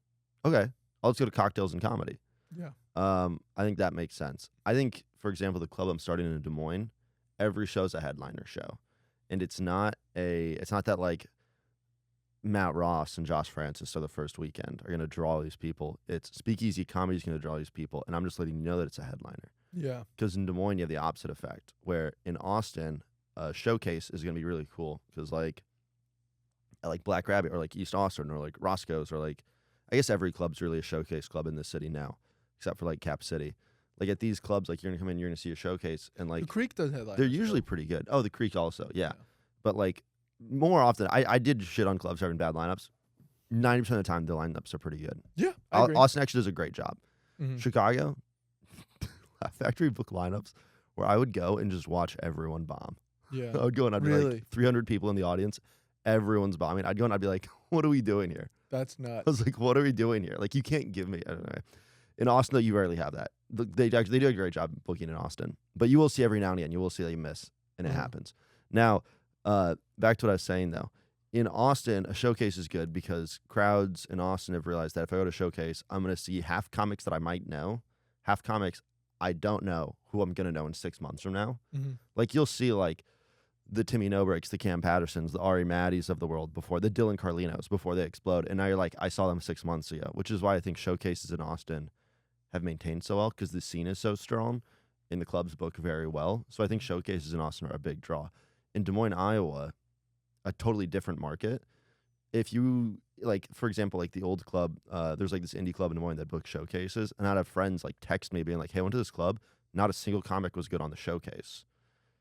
okay, I'll just go to Cocktails and Comedy. Yeah. I think that makes sense. I think, for example, the club I'm starting in Des Moines, every show's a headliner show. And it's not that like Matt Ross and Josh Francis are the first weekend are going to draw these people. It's Speakeasy Comedy's going to draw these people, and I'm just letting you know that it's a headliner. Yeah. Because in Des Moines, you have the opposite effect, where in Austin, a showcase is going to be really cool because like at like Black Rabbit or like East Austin or like Roscoe's or like, I guess every club's really a showcase club in this city now, except for like Cap City. Like at these clubs, like you're gonna come in, you're gonna see a showcase, and like The Creek does headline. they're usually pretty good. Oh, the Creek also, yeah. But like more often, I did shit on clubs having bad lineups. 90% of the time, the lineups are pretty good. Yeah. I agree. Austin actually does a great job. Mhm. Chicago, factory book lineups where I would go and just watch everyone bomb. Yeah. I would go and I'd be Really? like 300 people in the audience, everyone's bombing. I'd go and I'd be like, what are we doing here? That's I nuts. was like, what are we doing here? Like, you can't give me. I don't know. In Austin, though, you rarely have that. They do a great job booking in Austin, but you will see every now and again. You will see that you miss, and it Mhm. happens. Now, back to what I was saying though. In Austin, a showcase is good because crowds in Austin have realized that if I go to a showcase, I'm going to see half comics that I might know, half comics I don't know who I'm going to know in 6 months from now. Mhm. Like you'll see like the Timmy Nobricks, the Cam Pattersons, the Ari Maddies of the world before, the Dylan Carlinos before they explode. And now you're like, I saw them 6 months ago, which is why I think showcases in Austin have maintained so well because the scene is so strong and the clubs book very well. So I think showcases in Austin are a big draw. In Des Moines, Iowa, a totally different market. If you like, for example, like the old club, there's like this indie club in Des Moines that books showcases, and I'd have friends like text me being like, hey, I went to this club. Not a single comic was good on the showcase.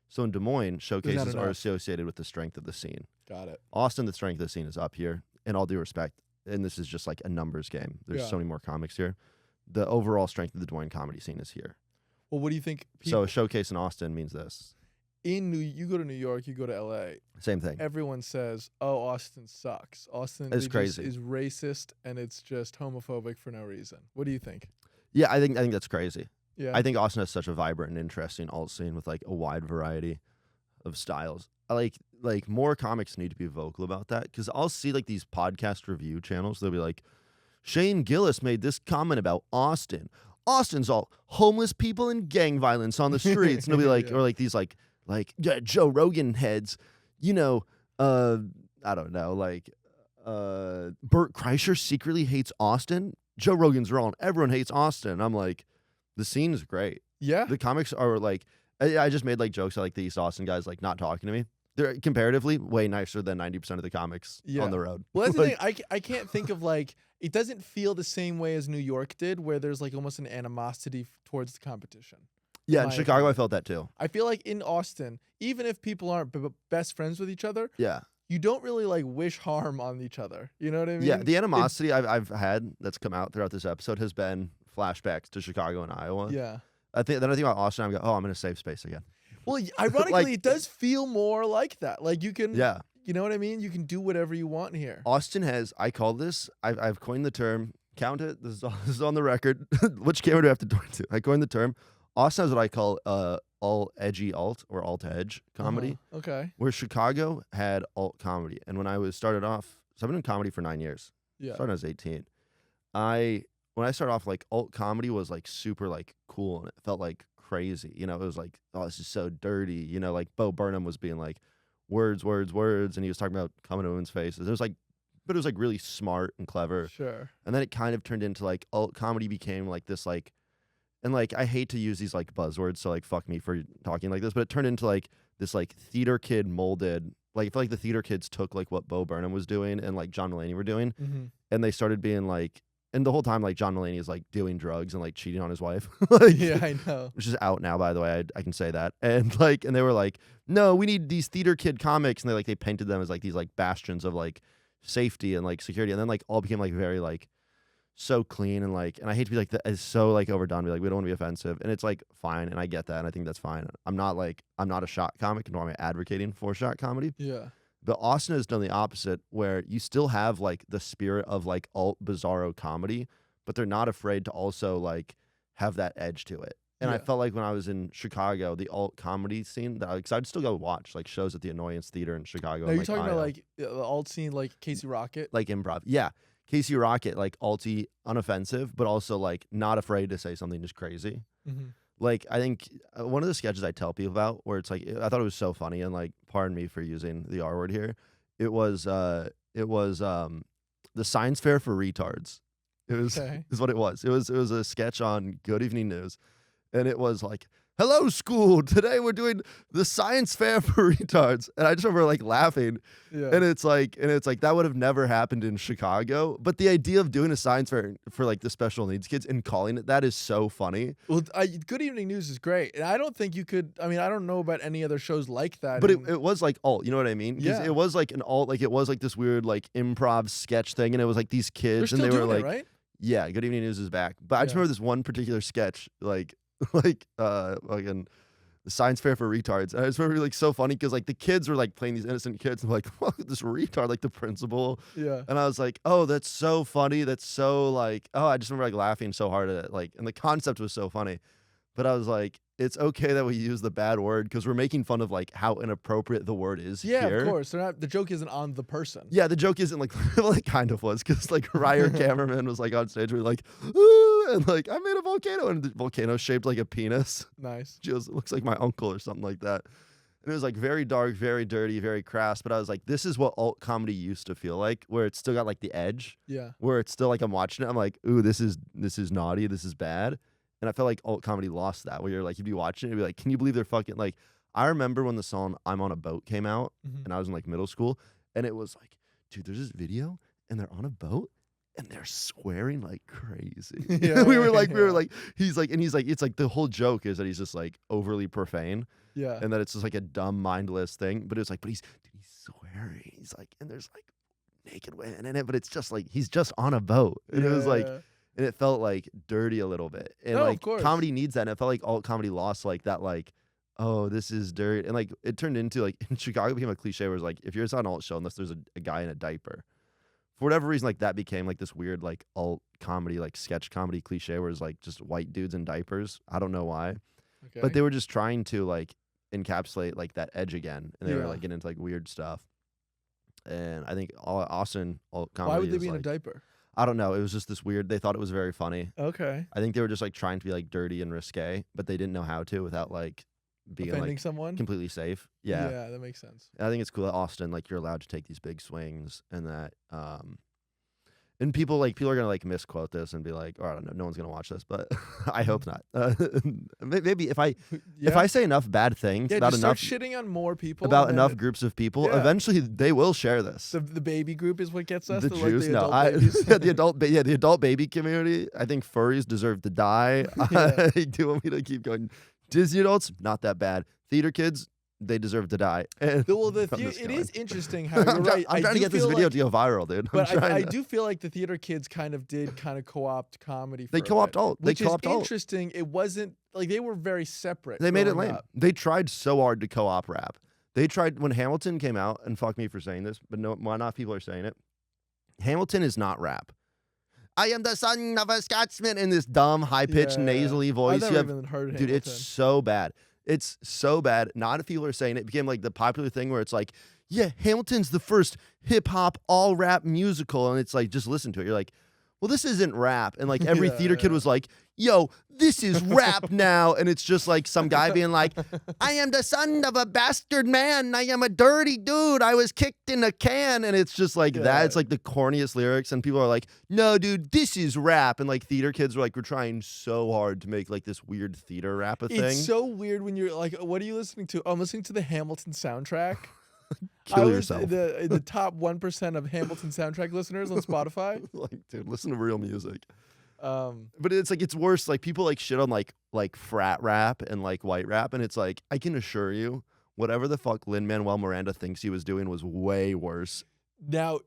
So in Des Moines, showcases are enough. associated with the strength of the scene. Got it. Austin, the strength of the scene is up here, and all due respect, and this is just like a numbers game. There's Yeah. so many more comics here. The overall strength of the Des Moines comedy scene is here. Well, what do you think? So a showcase in Austin means this. You go to New York, you go to LA. Same thing. Everyone says, "Oh, Austin sucks. Austin It's crazy. is racist and it's just homophobic for no reason." What do you think? Yeah, I think that's crazy. Yeah. I think Austin has such a vibrant and interesting alt scene with like a wide variety of styles. like more comics need to be vocal about that, because I'll see like these podcast review channels. They'll be like, Shane Gillis made this comment about Austin. Austin's all homeless people and gang violence on the streets. And they'll be like, Yeah. or like these yeah, Joe Rogan heads, you know, I don't know, like Bert Kreischer secretly hates Austin. Joe Rogan's wrong. Everyone hates Austin. And I'm like, the scene is great. Yeah. The comics are like, I just made like jokes at like the East Austin guys like not talking to me. They're comparatively way nicer than 90% of the comics on the road. Well, that's Like, the thing. I can't think of like, it doesn't feel the same way as New York did, where there's like almost an animosity towards the competition. yeah, in my Chicago, opinion. I felt that too. I feel like in Austin, even if people aren't best friends with each other, Yeah. you don't really like wish harm on each other. You know what I mean? Yeah, the animosity I've had that's come out throughout this episode has been flashbacks to Chicago and Iowa. Yeah. I think about Austin, I'm I'm in a safe space again. Well, ironically, it does feel more like that. Like you can, Yeah. you know what I mean? You can do whatever you want here. Austin has, I call this, I've coined the term, count it, this is on the record. Which camera do I have to point to? I coined the term. Austin has what I call all edgy alt or alt edge comedy, Okay. where Chicago had alt comedy. And when I started off, so I've been in comedy for 9 years. Yeah. Started when I was 18. When I started off, like alt comedy was like super like cool, and it felt like crazy. You know, it was like, oh, this is so dirty. You know, like Bo Burnham was being like, words, words, words, and he was talking about coming to women's faces. It was like, but it was like really smart and clever. Sure. And then it kind of turned into like alt comedy became like this like, and like I hate to use these like buzzwords, so like fuck me for talking like this, but it turned into like this like theater kid molded. Like I feel like the theater kids took like what Bo Burnham was doing and like John Mulaney were doing, and they started being like. And the whole time, like, John Mulaney is, like, doing drugs and, like, cheating on his wife. Like, Yeah, I know. which is out now, by the way. I can say that. And, like, and they were like, no, we need these theater kid comics. And they painted them as, like, these, like, bastions of, like, safety and, like, security. And then, like, all became, like, very, like, so clean. And, like, and I hate to be, like, it's so, like, overdone. Be like, we don't want to be offensive. And it's, like, fine. And I get that. And I think that's fine. I'm not a shot comic, nor am I advocating for shot comedy. Yeah. But Austin has done the opposite, where you still have, like, the spirit of, like, alt bizarro comedy, but they're not afraid to also like have that edge to it. And I Yeah. felt like when I was in Chicago, the alt comedy scene, that because I'd still go watch like shows at the Annoyance Theater in Chicago. Now and, you're talking about Iowa, like the alt scene, like Casey Rocket. like improv. Yeah, Casey Rocket, like alty, unoffensive, but also like not afraid to say something just crazy. Mm-hmm. Like I think one of the sketches I tell people about, where it's like I thought it was so funny, and like pardon me for using the R word here. It was the science fair for retards. It was Okay. is what it was. It was a sketch on Good Evening News, and it was like, "Hello, school! Today we're doing the science fair for retards." And I just remember like laughing, Yeah. and it's like that would have never happened in Chicago. But the idea of doing a science fair for like the special needs kids and calling it that is so funny. Well, Good Evening News is great, and I don't think you could. I mean, I don't know about any other shows like that. But in- it was like alt, you know what I mean? 'Cause Yeah. it was like an alt, like it was like this weird like improv sketch thing, and it was like these they're kids, still and they were doing like, it, right? yeah, Good Evening News is back. But I just Yeah. remember this one particular sketch, like fucking the science fair for retards. And I just remember like so funny because like the kids were like playing these innocent kids, and like, "Fuck this retard," like the principal. Yeah. And I was like, oh, that's so funny. That's so like, oh, I just remember like laughing so hard at it. Like, and the concept was so funny. But I was like, it's okay that we use the bad word because we're making fun of like how inappropriate the word is Yeah, here. of course. They're not. The joke isn't on the person. Yeah, the joke isn't like, well, it kind of was because like Ryer cameraman was like on stage, we were like, ooh, and like I made a volcano, and the volcano shaped like a penis. Nice. She goes, it looks like my uncle or something like that. And it was like very dark, very dirty, very crass. But I was like, this is what alt comedy used to feel like, where it's still got like the edge, Yeah. where it's still like I'm watching it, I'm like, ooh, this is naughty, this is bad. And I felt like alt comedy lost that, where you're like, you'd be watching it, you'd be like, can you believe they're fucking like, I remember when the song I'm on a Boat came out, Mhm. and I was in like middle school, and it was like, dude, there's this video, and they're on a boat, and they're swearing like crazy. Yeah, we were like, yeah. he's like, it's like the whole joke is that he's just like overly profane, Yeah. and that it's just like a dumb, mindless thing. But it's like, but he's swearing. He's like, and there's like naked women in it, but it's just like he's just on a boat, and it was like. Yeah. And it felt like dirty a little bit. And No, of like course. comedy needs that. And it felt like alt comedy lost like that, like, oh, this is dirt. And like it turned into like in Chicago it became a cliche where it's like if you're just on an alt show unless there's a guy in a diaper. For whatever reason, like that became like this weird like alt comedy, like sketch comedy cliche where it's like just white dudes in diapers. I don't know why. Okay. But they were just trying to like encapsulate like that edge again, and they were like getting into like weird stuff. And I think Austin comedy. Why would they is, be in a like, diaper? I don't know. It was just this weird. They thought it was very funny. Okay. I think they were just like trying to be like dirty and risque, but they didn't know how to without like being Offending like someone? completely safe. Yeah. Yeah, that makes sense. I think it's cool that Austin, like, you're allowed to take these big swings, and that and people are gonna like misquote this and be like, oh, I don't know, no one's gonna watch this, but I hope not. Maybe if I say enough bad things about just enough start shitting on more people about enough groups of people, eventually they will share this. The baby group is what gets us. The Jews, like, the adult the adult baby community. I think furries deserve to die. Do you want me to keep going? Disney adults, not that bad. Theater kids, they deserve to die. It is interesting how you're right. I'm trying to get this video to go viral, dude. But I do feel like the theater kids kind of co-opt comedy. They co-opt all. Which is interesting. It wasn't like they were very separate. They made it lame. They tried so hard to co-op rap. They tried when Hamilton came out, and fuck me for saying this, but no, why not? People are saying it. Hamilton is not rap. I am the son of a Scotsman in this dumb, high-pitched, nasally voice. I've never even heard Hamilton. Dude, it's so bad. It's so bad. Not if people are saying it. It became like the popular thing where it's like, yeah, Hamilton's the first hip-hop, all-rap musical. And it's like, just listen to it. You're like, well, this isn't rap. And like every theater kid was like, yo, this is rap now. And it's just like some guy being like, I am the son of a bastard man. I am a dirty dude. I was kicked in a can. And it's just like that. It's like the corniest lyrics. And people are like, no, dude, this is rap. And like theater kids were like, we're trying so hard to make like this weird theater rap a thing. It's so weird when you're like, what are you listening to? Oh, I'm listening to the Hamilton soundtrack. Kill yourself. The top 1% of Hamilton soundtrack listeners on Spotify. Like, dude, listen to real music. But it's like, it's worse. Like people like shit on like frat rap and like white rap, and it's like, I can assure you, whatever the fuck Lin-Manuel Miranda thinks he was doing was way worse. Now,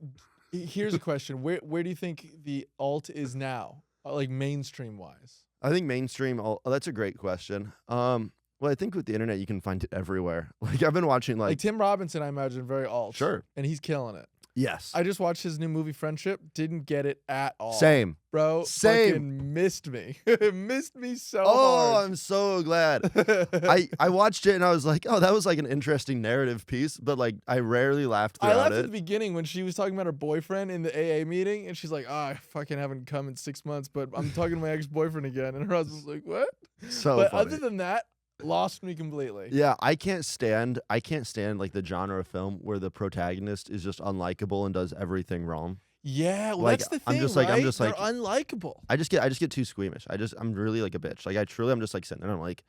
here's a question: Where do you think the alt is now, like mainstream wise? I think mainstream. That's a great question. Well, I think with the internet, you can find it everywhere. Like, I've been watching, like Tim Robinson, I imagine, very alt. Sure. And he's killing it. Yes. I just watched his new movie, Friendship. Didn't get it at all. Same. Bro, Same. Fucking missed me. Missed me so hard. Oh, I'm so glad. I watched it, and I was like, oh, that was, like, an interesting narrative piece, but, like, I rarely laughed throughout I laughed it. at the beginning when she was talking about her boyfriend in the AA meeting, and she's like, oh, I fucking haven't come in 6 months, but I'm talking to my ex-boyfriend again. And her husband's like, what? But other than that, lost me completely. Yeah, I can't stand like the genre of film where the protagonist is just unlikable and does everything wrong. Yeah, well, like, that's the thing, I'm just right? like They're unlikable. I just get too squeamish. I'm really like a bitch. Like I'm just like sitting there and I'm like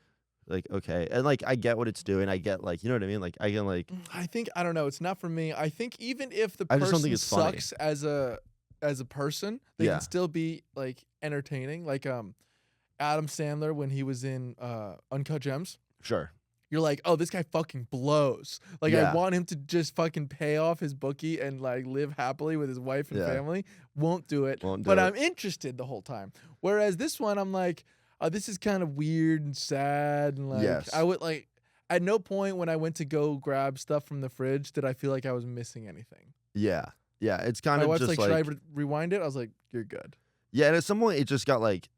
okay, and like I get what it's doing. I get like, you know what I mean? Like I can like. I don't know. It's not for me. I think even if the I just don't person think it's sucks as a person, they can still be like entertaining. Like Adam Sandler when he was in Uncut Gems. Sure. You're like, oh, this guy fucking blows. Like, Yeah. I want him to just fucking pay off his bookie and like live happily with his wife and family. Won't do it. But I'm interested the whole time. Whereas this one, I'm like, oh, this is kind of weird and sad. And like, I would like, at no point when I went to go grab stuff from the fridge did I feel like I was missing anything. Yeah. Yeah. It's kind My of wife's just like, should I rewind it? I was like, you're good. Yeah, and at some point it just got like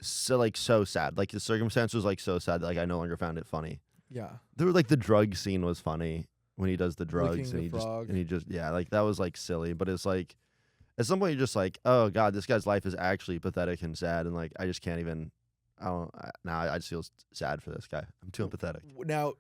so sad. Like the circumstance was like so sad that like I no longer found it funny. Yeah. There were like the drug scene was funny when he does the drugs Licking and he just like that was like silly, but it's like at some point you're just like, oh god, this guy's life is actually pathetic and sad, and like I just can't even. I just feel sad for this guy. I'm too empathetic. Now,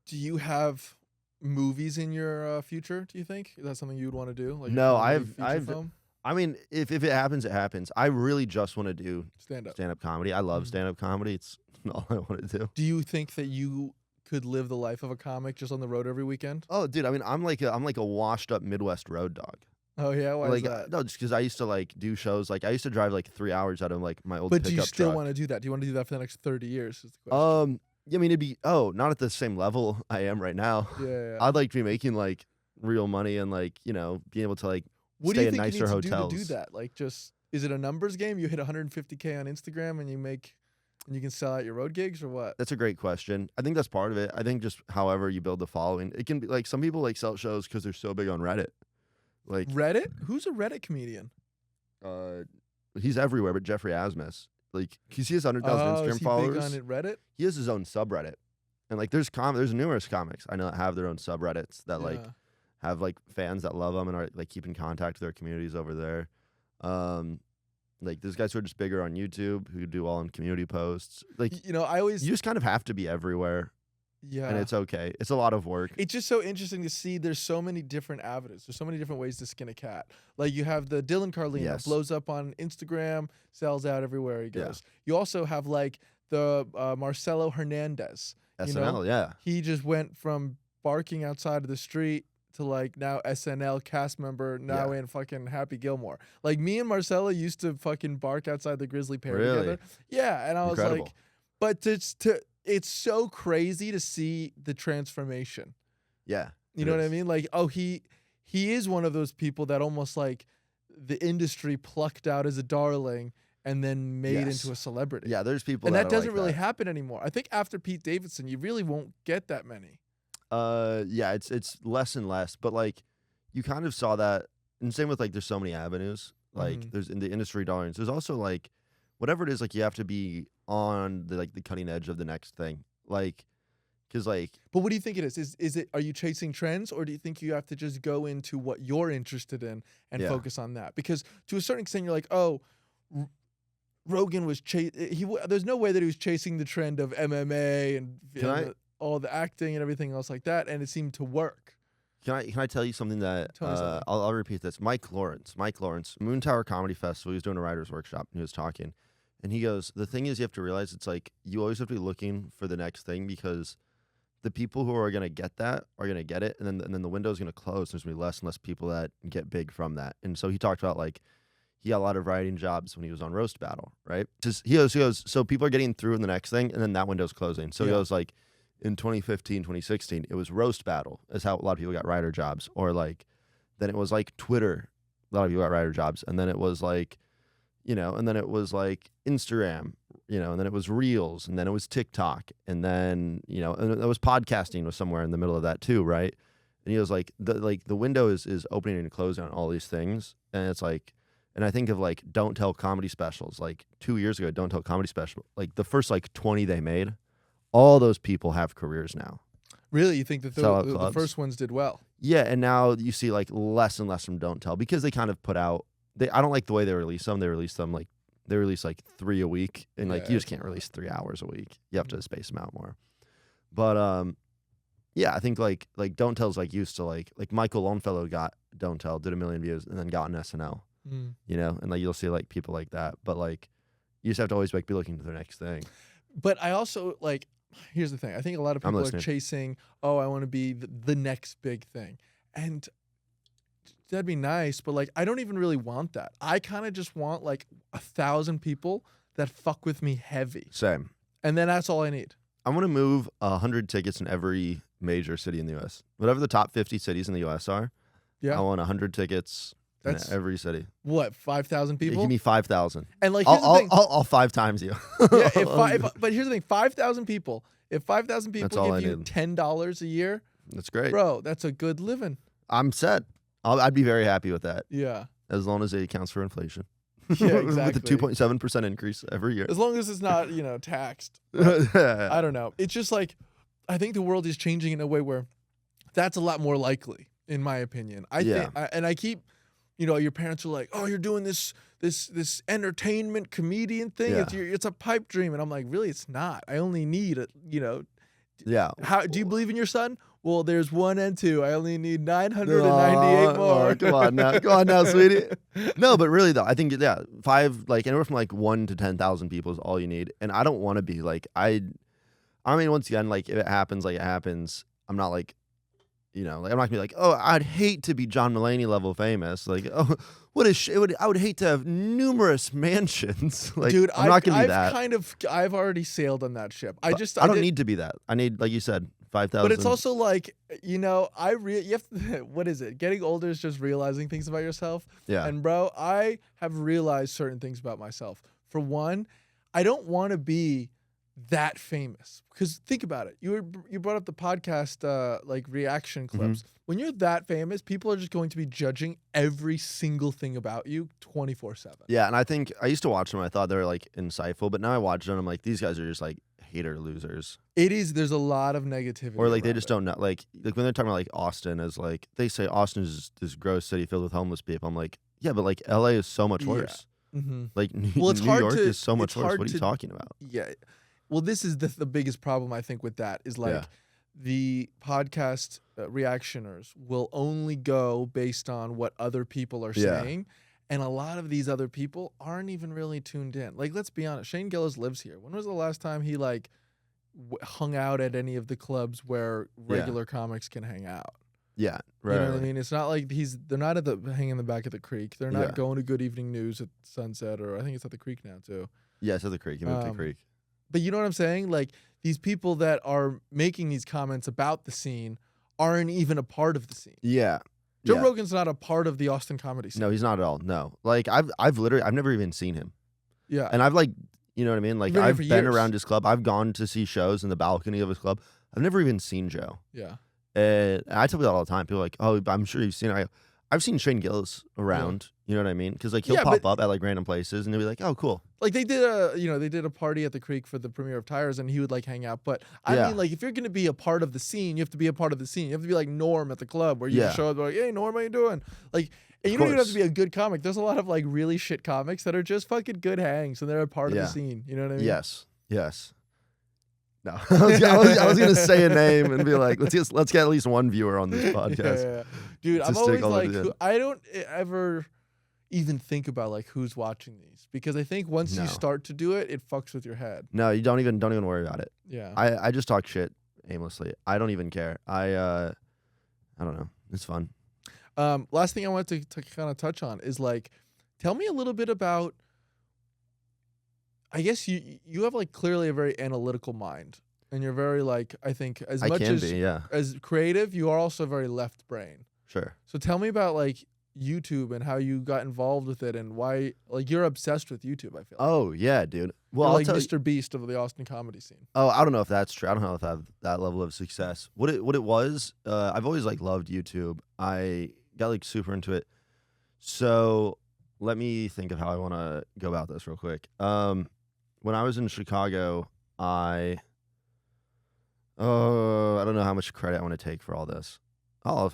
do you have movies in your future? Do you think is that something you would want to do? Like no, film? I mean, if it happens, it happens. I really just want to do stand-up comedy. I love stand-up comedy. It's all I want to do. Do you think that you could live the life of a comic just on the road every weekend? Oh, dude, I mean, I'm like a washed-up Midwest road dog. Oh yeah, why is that? No, just because I used to like do shows. Like I used to drive like 3 hours out of like my old pickup truck. But do you still want to do that? Do you want to do that for the next 30 years? Is the question. I mean, it'd be not at the same level I am right now. Yeah. I'd like to be making like real money and like being able to like. What stay do you think in nicer you need hotels. to do that? Like, just is it a numbers game? You hit 150K on Instagram and you can sell out your road gigs, or what? That's a great question. I think that's part of it. I think just however you build the following, it can be like some people like sell shows because they're so big on Reddit. Like Reddit? Who's a Reddit comedian? He's everywhere, but Jeffrey Asmus. Like, he has 100,000 Instagram followers. Big on Reddit? He has his own subreddit. And like there's numerous comics I know that have their own subreddits that like have like fans that love them and are like keep in contact with their communities over there. Like there's guys who are just bigger on YouTube who do all in community posts. Like You know, I always you just kind of have to be everywhere, and it's okay. It's a lot of work. It's just so interesting to see there's so many different avenues. There's so many different ways to skin a cat. Like you have the Dylan Carlino, blows up on Instagram, sells out everywhere he goes. You also have like the Marcelo Hernandez. SNL, yeah. He just went from barking outside of the street to like now SNL cast member, now in fucking Happy Gilmore. Like me and Marcelo used to fucking bark outside the Grizzly Pear together. Yeah, and I was like, but it's so crazy to see the transformation. Yeah. You know what I mean? Like, oh, he is one of those people that almost like the industry plucked out as a darling and then made into a celebrity. Yeah, there's people and that doesn't like really happen anymore. I think after Pete Davidson, you really won't get that many. Yeah, it's less and less, but like you kind of saw that, and same with like there's so many avenues. Like there's in the industry darlings. There's also like whatever it is, like you have to be on the cutting edge of the next thing. Like, cause like. But what do you think it is? Is it? Are you chasing trends, or do you think you have to just go into what you're interested in and focus on that? Because to a certain extent, you're like, oh, Rogan was there's no way that he was chasing the trend of MMA and all the acting and everything else like that, and it seemed to work. Can I tell you something that I'll repeat this. Mike Lawrence, Moon Tower Comedy Festival. He was doing a writer's workshop and he was talking, and he goes, the thing is you have to realize it's like you always have to be looking for the next thing, because the people who are gonna get that are gonna get it, and then the window's gonna close. There's gonna be less and less people that get big from that. And so he talked about like he got a lot of writing jobs when he was on Roast Battle, right? He goes, so people are getting through in the next thing, and then that window's closing. So he goes like, in 2015, 2016, it was Roast Battle is how a lot of people got writer jobs. Or like, then it was like Twitter, a lot of people got writer jobs. And then it was like, and then it was like Instagram, and then it was Reels, and then it was TikTok. And then, and it was podcasting was somewhere in the middle of that too, right? And he was like, the window is opening and closing on all these things. And it's like, and I think of like Don't Tell comedy specials. Like 2 years ago, Don't Tell comedy special. Like the first like 20 they made, all those people have careers now. Really? You think that the first ones did well? Yeah, and now you see like less and less from Don't Tell, because they kind of put out. I don't like the way they release them. They release like 3 a week, and like you just can't release 3 hours a week. You have to space them out more. But yeah, I think like Don't Tell's like used to like Michael Longfellow got Don't Tell, did 1 million views, and then got an SNL. And like you'll see like people like that, but like you just have to always like be looking to the next thing. But I also like. Here's the thing. I think a lot of people are chasing, oh, I want to be the next big thing. And that'd be nice, but like I don't even really want that. I kind of just want like 1,000 people that fuck with me heavy. Same. And then that's all I need. I want to move 100 tickets in every major city in the U.S. Whatever the top 50 cities in the U.S. are, I want 100 tickets in every city. What, 5,000 people? Give me 5,000. And like, here's the thing. I'll 5 times you. Yeah, but here's the thing. 5,000 people. If 5,000 people give you $10 a year, that's great, bro. That's a good living. I'm set. I'd be very happy with that. Yeah, as long as it accounts for inflation. Yeah, exactly. With a 2.7% increase every year. As long as it's not taxed. I don't know. It's just like I think the world is changing in a way where that's a lot more likely, in my opinion. I think, and I keep. Your parents are like, "Oh, you're doing this entertainment comedian thing. Yeah. It's a pipe dream," and I'm like, "Really, it's not. I only need it." Yeah. How do you believe in your son? Well, there's 1 and 2. I only need 998 more. Oh, come on now, sweetie. No, but really though, I think 5 like anywhere from like 1 to 10,000 people is all you need, and I don't want to be like I mean, once again, like if it happens, like it happens. I'm not like. Like I'm not gonna be like, oh, I'd hate to be John Mulaney level famous. Like, oh, I would hate to have numerous mansions. Like, dude, I'm not gonna be that. I've already sailed on that ship. I don't need to be that. I need, like you said, 5,000. But it's also like, you have to, what is it? Getting older is just realizing things about yourself. Yeah. And bro, I have realized certain things about myself. For one, I don't want to be that famous, because think about it. You brought up the podcast like reaction clips. When you're that famous, people are just going to be judging every single thing about you 24/7. Yeah, and I think I used to watch them. I thought they were like insightful, but now I watch them. I'm like, these guys are just like hater losers. It is. There's a lot of negativity. Or like they around just it. don't know. Like when they're talking about like Austin as like they say Austin is this gross city filled with homeless people. I'm like, yeah, but like LA is so much Yeah. worse. Mm-hmm. Like Well, it's New hard York to- is so much it's worse. hard What are you to- talking about? Yeah. Well, this is the biggest problem I think with that is like Yeah. the podcast reactioners will only go based on what other people are Yeah. saying. And a lot of these other people aren't even really tuned in. Like, let's be honest. Shane Gillis lives here. When was the last time he like hung out at any of the clubs where regular comics can hang out? Yeah, right. You know what I mean? It's not like they're not at the hanging in the back of the creek. They're not Yeah. going to Good Evening News at Sunset, or I think it's at the creek now too. Yeah, it's at the creek. You moved to the Um, creek. But you know what I'm saying? Like these people that are making these comments about the scene aren't even a part of the scene. Yeah. Joe yeah. Rogan's not a part of the Austin comedy scene. No, he's not at all. No. Like I've literally I've never even seen him. Yeah. And I've like, you know what I mean? Like You've been here I've for been years. around his club. I've gone to see shows in the balcony of his club. I've never even seen Joe. Yeah. And I tell people that all the time. People are like, oh, I'm sure you've seen it. I've seen Shane Gillis around. You know what I mean? Because like he'll Yeah, pop but- up at like random places and they'll be like, oh, cool. Like they did a party at the creek for the premiere of Tires, and he would like hang out. But I Yeah. mean, like if you're gonna be a part of the scene, you have to be a part of the scene. You have to be like Norm at the club, where you Yeah. can show up like, hey Norm, how you doing? Like, and you Of don't even have course. to be a good comic. There's a lot of like really shit comics that are just fucking good hangs, and they're a part of Yeah. the scene. You know what I mean? Yes. Yes. No, I was gonna say a name and be like, let's get at least one viewer on this podcast. Yeah. Dude, I'm Just stick always all like, of it in. I don't ever even think about like who's watching these, because I think once No. you start to do it, it fucks with your head. No, you don't even worry about it. Yeah. I just talk shit aimlessly. I don't even care. I don't know. It's fun. Last thing I wanted to kind of touch on is like, tell me a little bit about. I guess you have like clearly a very analytical mind, and you're very like, I think as I much can as be, yeah. as creative, you are also very left brain. Sure. So tell me about like YouTube and how you got involved with it, and why like you're obsessed with YouTube. I feel like. Oh yeah, dude. Well, You're I'll like tell you. Mr. Beast of the Austin comedy scene. Oh, I don't know if that's true. I don't know if I have that level of success. What it was, I've always like loved YouTube. I got like super into it. So let me think of how I want to go about this real quick. When I was in Chicago, I don't know how much credit I want to take for all this. I'll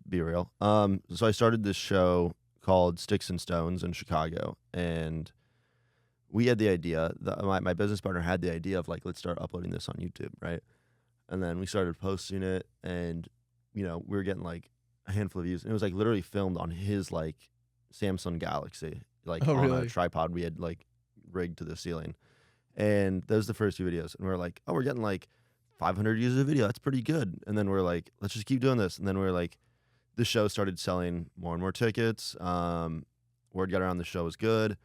be real. So I started this show called Sticks and Stones in Chicago, and we had the idea. My business partner had the idea of like, let's start uploading this on YouTube, right? And then we started posting it, and we were getting like a handful of views. And it was like literally filmed on his like Samsung Galaxy, like Oh, on a really? tripod we had like rigged to the ceiling. And those were the first few videos, and we were like, oh, we're getting like 500 views a video. That's pretty good. And then we're like, let's just keep doing this. And then we're like, the show started selling more and more tickets. Word got around the show was good.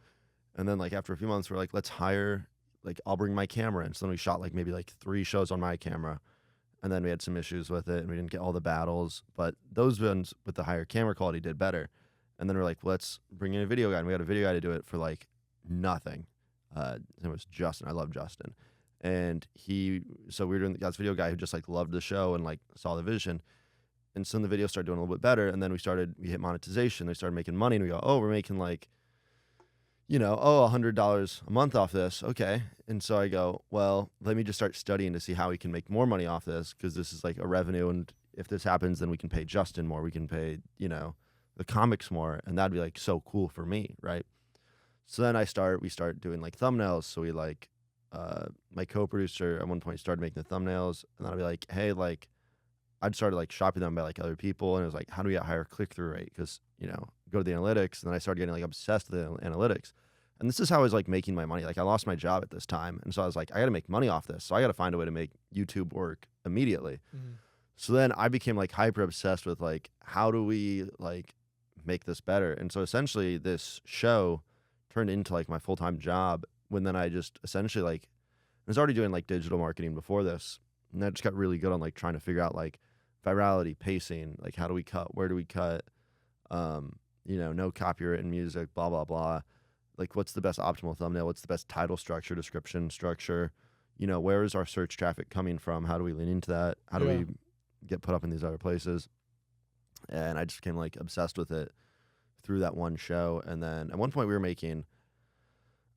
And then like after a few months, we're like, let's hire, like I'll bring my camera. And so then we shot like maybe like 3 shows on my camera. And then we had some issues with it and we didn't get all the battles. But those ones with the higher camera quality did better. And then we're like, let's bring in a video guy. And we got a video guy to do it for like nothing. It was Justin. I love Justin. And so we were doing this video guy who just like loved the show and like saw the vision. And so then the video started doing a little bit better. And then we hit monetization. They started making money. And we go, oh, we're making like, $100 a month off this. Okay. And so I go, well, let me just start studying to see how we can make more money off this, because this is like a revenue. And if this happens, then we can pay Justin more. We can pay, the comics more. And that'd be like so cool for me. Right. So then we start doing like thumbnails. So we like, my co-producer at one point started making the thumbnails, and then I'd be like, hey, like, I'd started like shopping them by like other people, and it was like, how do we get higher click-through rate? Because go to the analytics, and then I started getting like obsessed with the analytics, and this is how I was like making my money. Like I lost my job at this time, and so I was like, I got to make money off this, so I got to find a way to make YouTube work immediately. Mm-hmm. So then I became like hyper obsessed with like, how do we like make this better? And so essentially this show turned into like my full-time job, when then I just essentially like, I was already doing like digital marketing before this, and I just got really good on like trying to figure out like virality, pacing, like how do we cut, where do we cut, no copyright in music, blah, blah, blah. Like what's the best optimal thumbnail? What's the best title structure, description structure? Where is our search traffic coming from? How do we lean into that? How do we get put up in these other places? And I just became like obsessed with it through that one show. And then at one point we were making,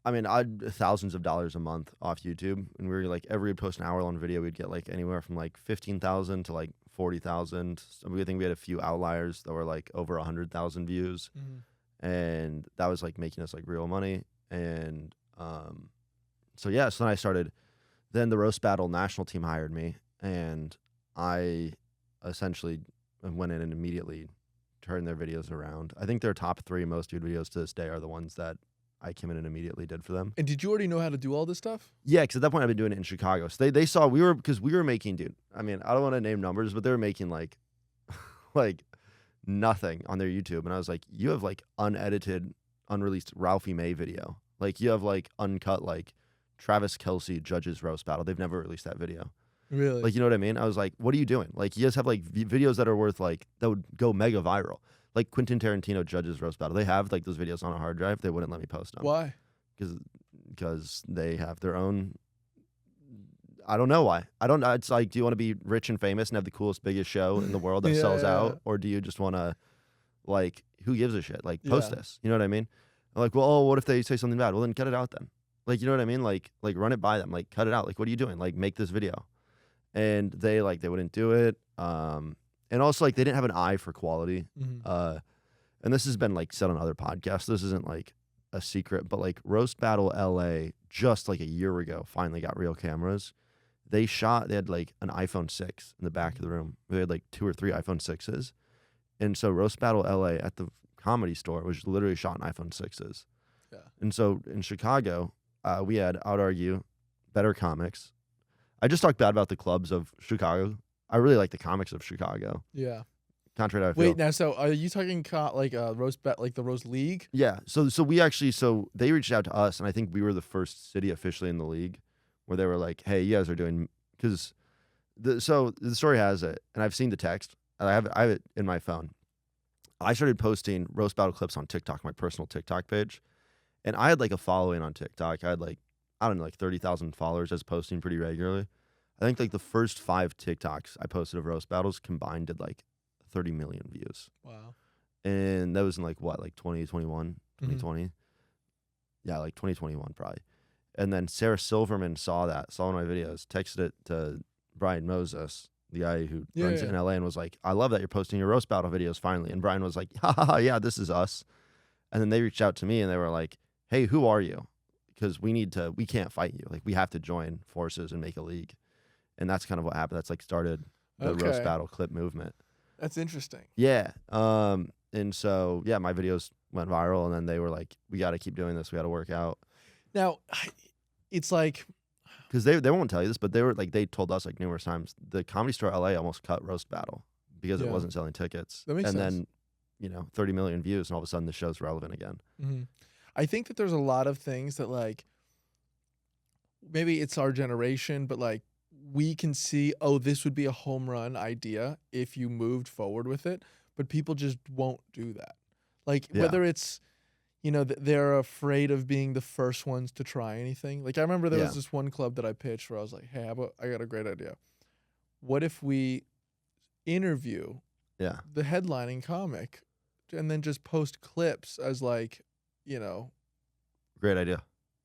I mean, I'd thousands of dollars a month off YouTube, and we were like every post an hour-long video, we'd get like anywhere from like 15,000 to like 40,000. So I think we had a few outliers that were like over 100,000 views, and that was like making us like real money. And so yeah, so then I started. Then the roast battle national team hired me, and I essentially went in and immediately turned their videos around. I think their top 3 most viewed videos to this day are the ones that I came in and immediately did for them. And did you already know how to do all this stuff? Yeah, because at that point I've been doing it in Chicago. So they saw because we were making, dude. I mean, I don't want to name numbers, but they were making like like nothing on their YouTube, and I was like, you have like unedited, unreleased Ralphie May video. Like you have like uncut like Travis Kelce judges roast battle. They've never released that video. Really? Like, you know what I mean? I was like, what are you doing? Like, you guys have like videos that are worth like that would go mega viral. Like Quentin Tarantino judges roast battle. They have like those videos on a hard drive. They wouldn't let me post them. Why? Because they have their own. I don't know why. I don't know. It's like, do you want to be rich and famous and have the coolest, biggest show in the world that sells out, or do you just want to, like, who gives a shit? Like, post this. You know what I mean? I'm like, well, oh, what if they say something bad? Well, then cut it out then. Like, you know what I mean? Like run it by them. Like, cut it out. Like, what are you doing? Like, make this video. And they wouldn't do it. And also like they didn't have an eye for quality. And this has been like said on other podcasts. This isn't like a secret, but like Roast Battle LA just like a year ago finally got real cameras. They had like an iPhone 6 in the back of the room. They had like 2 or 3 iPhone 6s. And so Roast Battle LA at the Comedy Store was literally shot in iPhone 6s. Yeah. And so in Chicago, we had, I would argue, better comics. I just talked bad about the clubs of Chicago. I really like the comics of Chicago. Yeah. Contrary to how I feel. Wait, now, so are you talking like the Roast League? Yeah. So they reached out to us, and I think we were the first city officially in the league where they were like, hey, you guys are doing, because the story has it, and I've seen the text. I have it in my phone. I started posting roast battle clips on TikTok, my personal TikTok page, and I had like a following on TikTok. I had like, I don't know, like 30,000 followers. I was posting pretty regularly. I think like the first 5 TikToks I posted of roast battles combined did like 30 million views. Wow. And that was in like what, like 2021, 2020? Yeah, like 2021 probably. And then Sarah Silverman saw one of my videos, texted it to Brian Moses, the guy who runs it in LA, and was like, I love that you're posting your roast battle videos finally. And Brian was like, yeah, this is us. And then they reached out to me and they were like, hey, who are you? Because we can't fight you. Like, we have to join forces and make a league. And that's kind of what happened. That's like started the roast battle clip movement. That's interesting. Yeah. And so, yeah, my videos went viral, and then they were like, we got to keep doing this. We got to work out. Now, it's like, because they won't tell you this, but they told us like numerous times, the Comedy Store LA almost cut roast battle because it wasn't selling tickets. That makes sense. Then, 30 million views, and all of a sudden the show's relevant again. I think that there's a lot of things that, like, maybe it's our generation, but like we can see, oh, this would be a home run idea if you moved forward with it, but people just won't do that. Like, whether it's, they're afraid of being the first ones to try anything. Like, I remember there was this one club that I pitched where I was like, hey, I got a great idea. What if we interview the headlining comic and then just post clips as like, Great idea.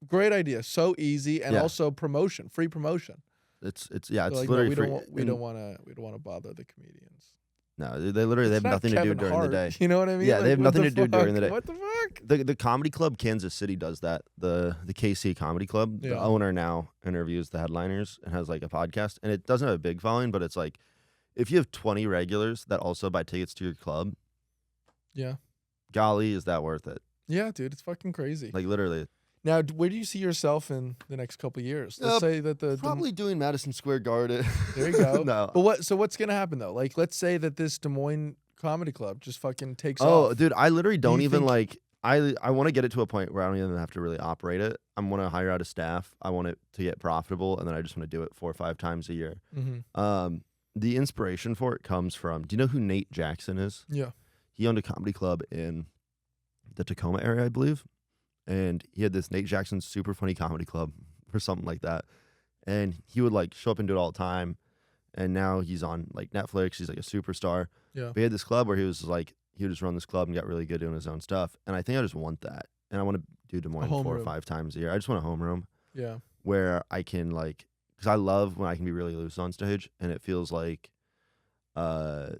Great idea. So easy, and also promotion, free promotion. It's like, literally no, free. We don't want to bother the comedians. No, they have nothing to do during the day. You know what I mean? Yeah, like, they have nothing to do during the day. What the fuck? The comedy club Kansas City does that. The KC Comedy Club. The owner now interviews the headliners and has like a podcast, and it doesn't have a big following, but it's like if you have 20 regulars that also buy tickets to your club. Yeah. Golly, is that worth it? Yeah, dude, it's fucking crazy. Like, literally. Now, where do you see yourself in the next couple of years? Let's say that probably doing Madison Square Garden. There you go. No. But what's gonna happen though? Like, let's say that this Des Moines Comedy Club just fucking takes off. Oh, dude, I literally don't even like. I want to get it to a point where I don't even have to really operate it. I want to hire out a staff. I want it to get profitable, and then I just want to do it 4 or 5 times a year. The inspiration for it comes from. Do you know who Nate Jackson is? Yeah. He owned a comedy club in the Tacoma area, I believe. And he had this Nate Jackson super funny comedy club or something like that. And he would like show up and do it all the time. And now he's on like Netflix. He's like a superstar. Yeah. But he had this club where he was like, he would just run this club and got really good doing his own stuff. And I think I just want that. and I want to do Des Moines 4 or homeroom. 5 times a year. I just want a homeroom Yeah. where I can like, because I love when I can be really loose on stage, and it feels like I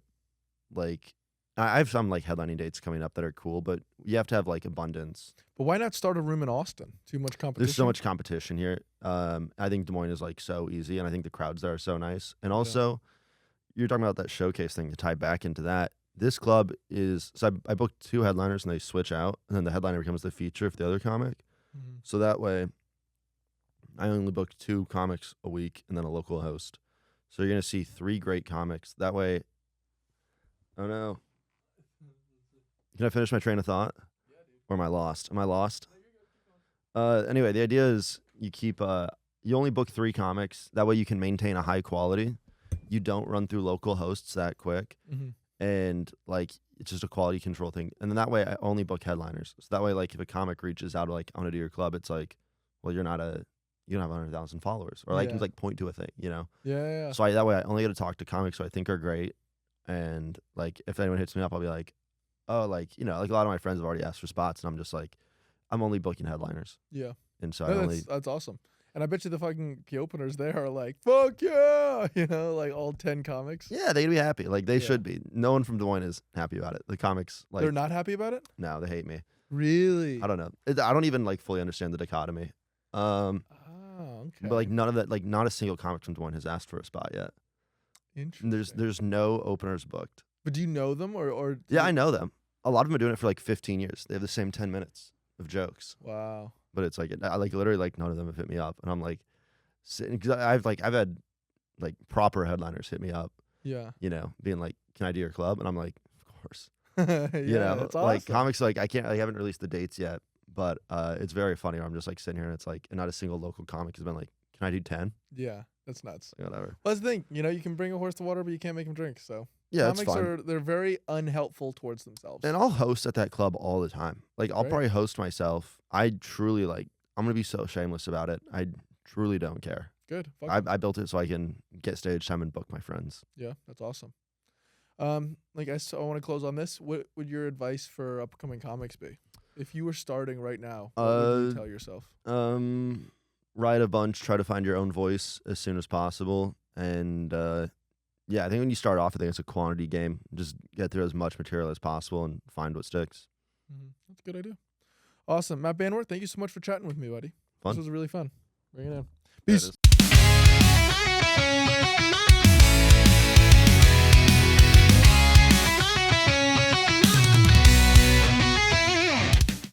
have some like headlining dates coming up that are cool, but you have to have like abundance. But why not start a room in Austin? Too much competition. There's so much competition here. I think Des Moines is like so easy, and I think the crowds there are so nice. And also, you're talking about that showcase thing to tie back into that. This club is so I booked 2 headliners and they switch out, and then the headliner becomes the feature for the other comic. Mhm. So that way, I only booked 2 comics a week and then a local host. So you're gonna see 3 great comics. That way, oh no. Can I finish my train of thought? Or am I lost? Am I lost? Anyway, the idea is you keep you only book 3 comics. That way you can maintain a high quality. You don't run through local hosts that quick. Mhm. And like it's just a quality control thing. And then that way I only book headliners. So that way, like if a comic reaches out like I want to do your club, it's like, well, you don't have 100,000 followers, or like Yeah. it's like point to a thing, you know. Yeah. So that way I only get to talk to comics who I think are great. And like if anyone hits me up, I'll be like, oh, like, you know, like a lot of my friends have already asked for spots, and I'm just like, I'm only booking headliners. Yeah. And so No, that's awesome. And I bet you the fucking openers there are like, fuck yeah, you know, like all 10 comics. yeah, they'd be happy. Like they Yeah. should be. No one from Des Moines is happy about it. The comics, like, They're not happy about it? no, they hate me. Really? I don't know. I don't even like fully understand the dichotomy. Oh, okay. But like none of that, like not a single comic from Des Moines has asked for a spot yet. Interesting. And there's no openers booked. But do you know them or Yeah, I know them. A lot of them are doing it for like 15 years. They have the same 10 minutes of jokes. Wow. But it's like I like literally like none of them have hit me up, and I'm like sitting because I've had like proper headliners hit me up, Yeah. you know, being like, "Can I do your club?" And I'm like, "Of course." Yeah, You know, that's like awesome. comics, like I haven't released the dates yet, but it's very funny. Where I'm just like sitting here, and it's like, and not a single local comic has been like, "Can I do 10?" Yeah, that's nuts. Like, whatever. Well, that's the thing. You know, you can bring a horse to water, but you can't make him drink. So Yeah, it's comics fun. they're very unhelpful towards themselves. And I'll host at that club all the time. Like I'll Great. probably host myself. I truly like. I'm gonna be so shameless about it. I truly don't care. Good. Fuck I built it so I can get stage time and book my friends. yeah, that's awesome. Like I want to close on this. What would your advice for upcoming comics be? If you were starting right now, what would you tell yourself? Write a bunch. Try to find your own voice as soon as possible. And yeah, I think when you start off, I think it's a quantity game. Just get through as much material as possible and find what sticks. That's a good idea. Awesome. Matt Banwart, thank you so much for chatting with me, buddy. Fun. This was really fun. Bring it in. There it Peace. is.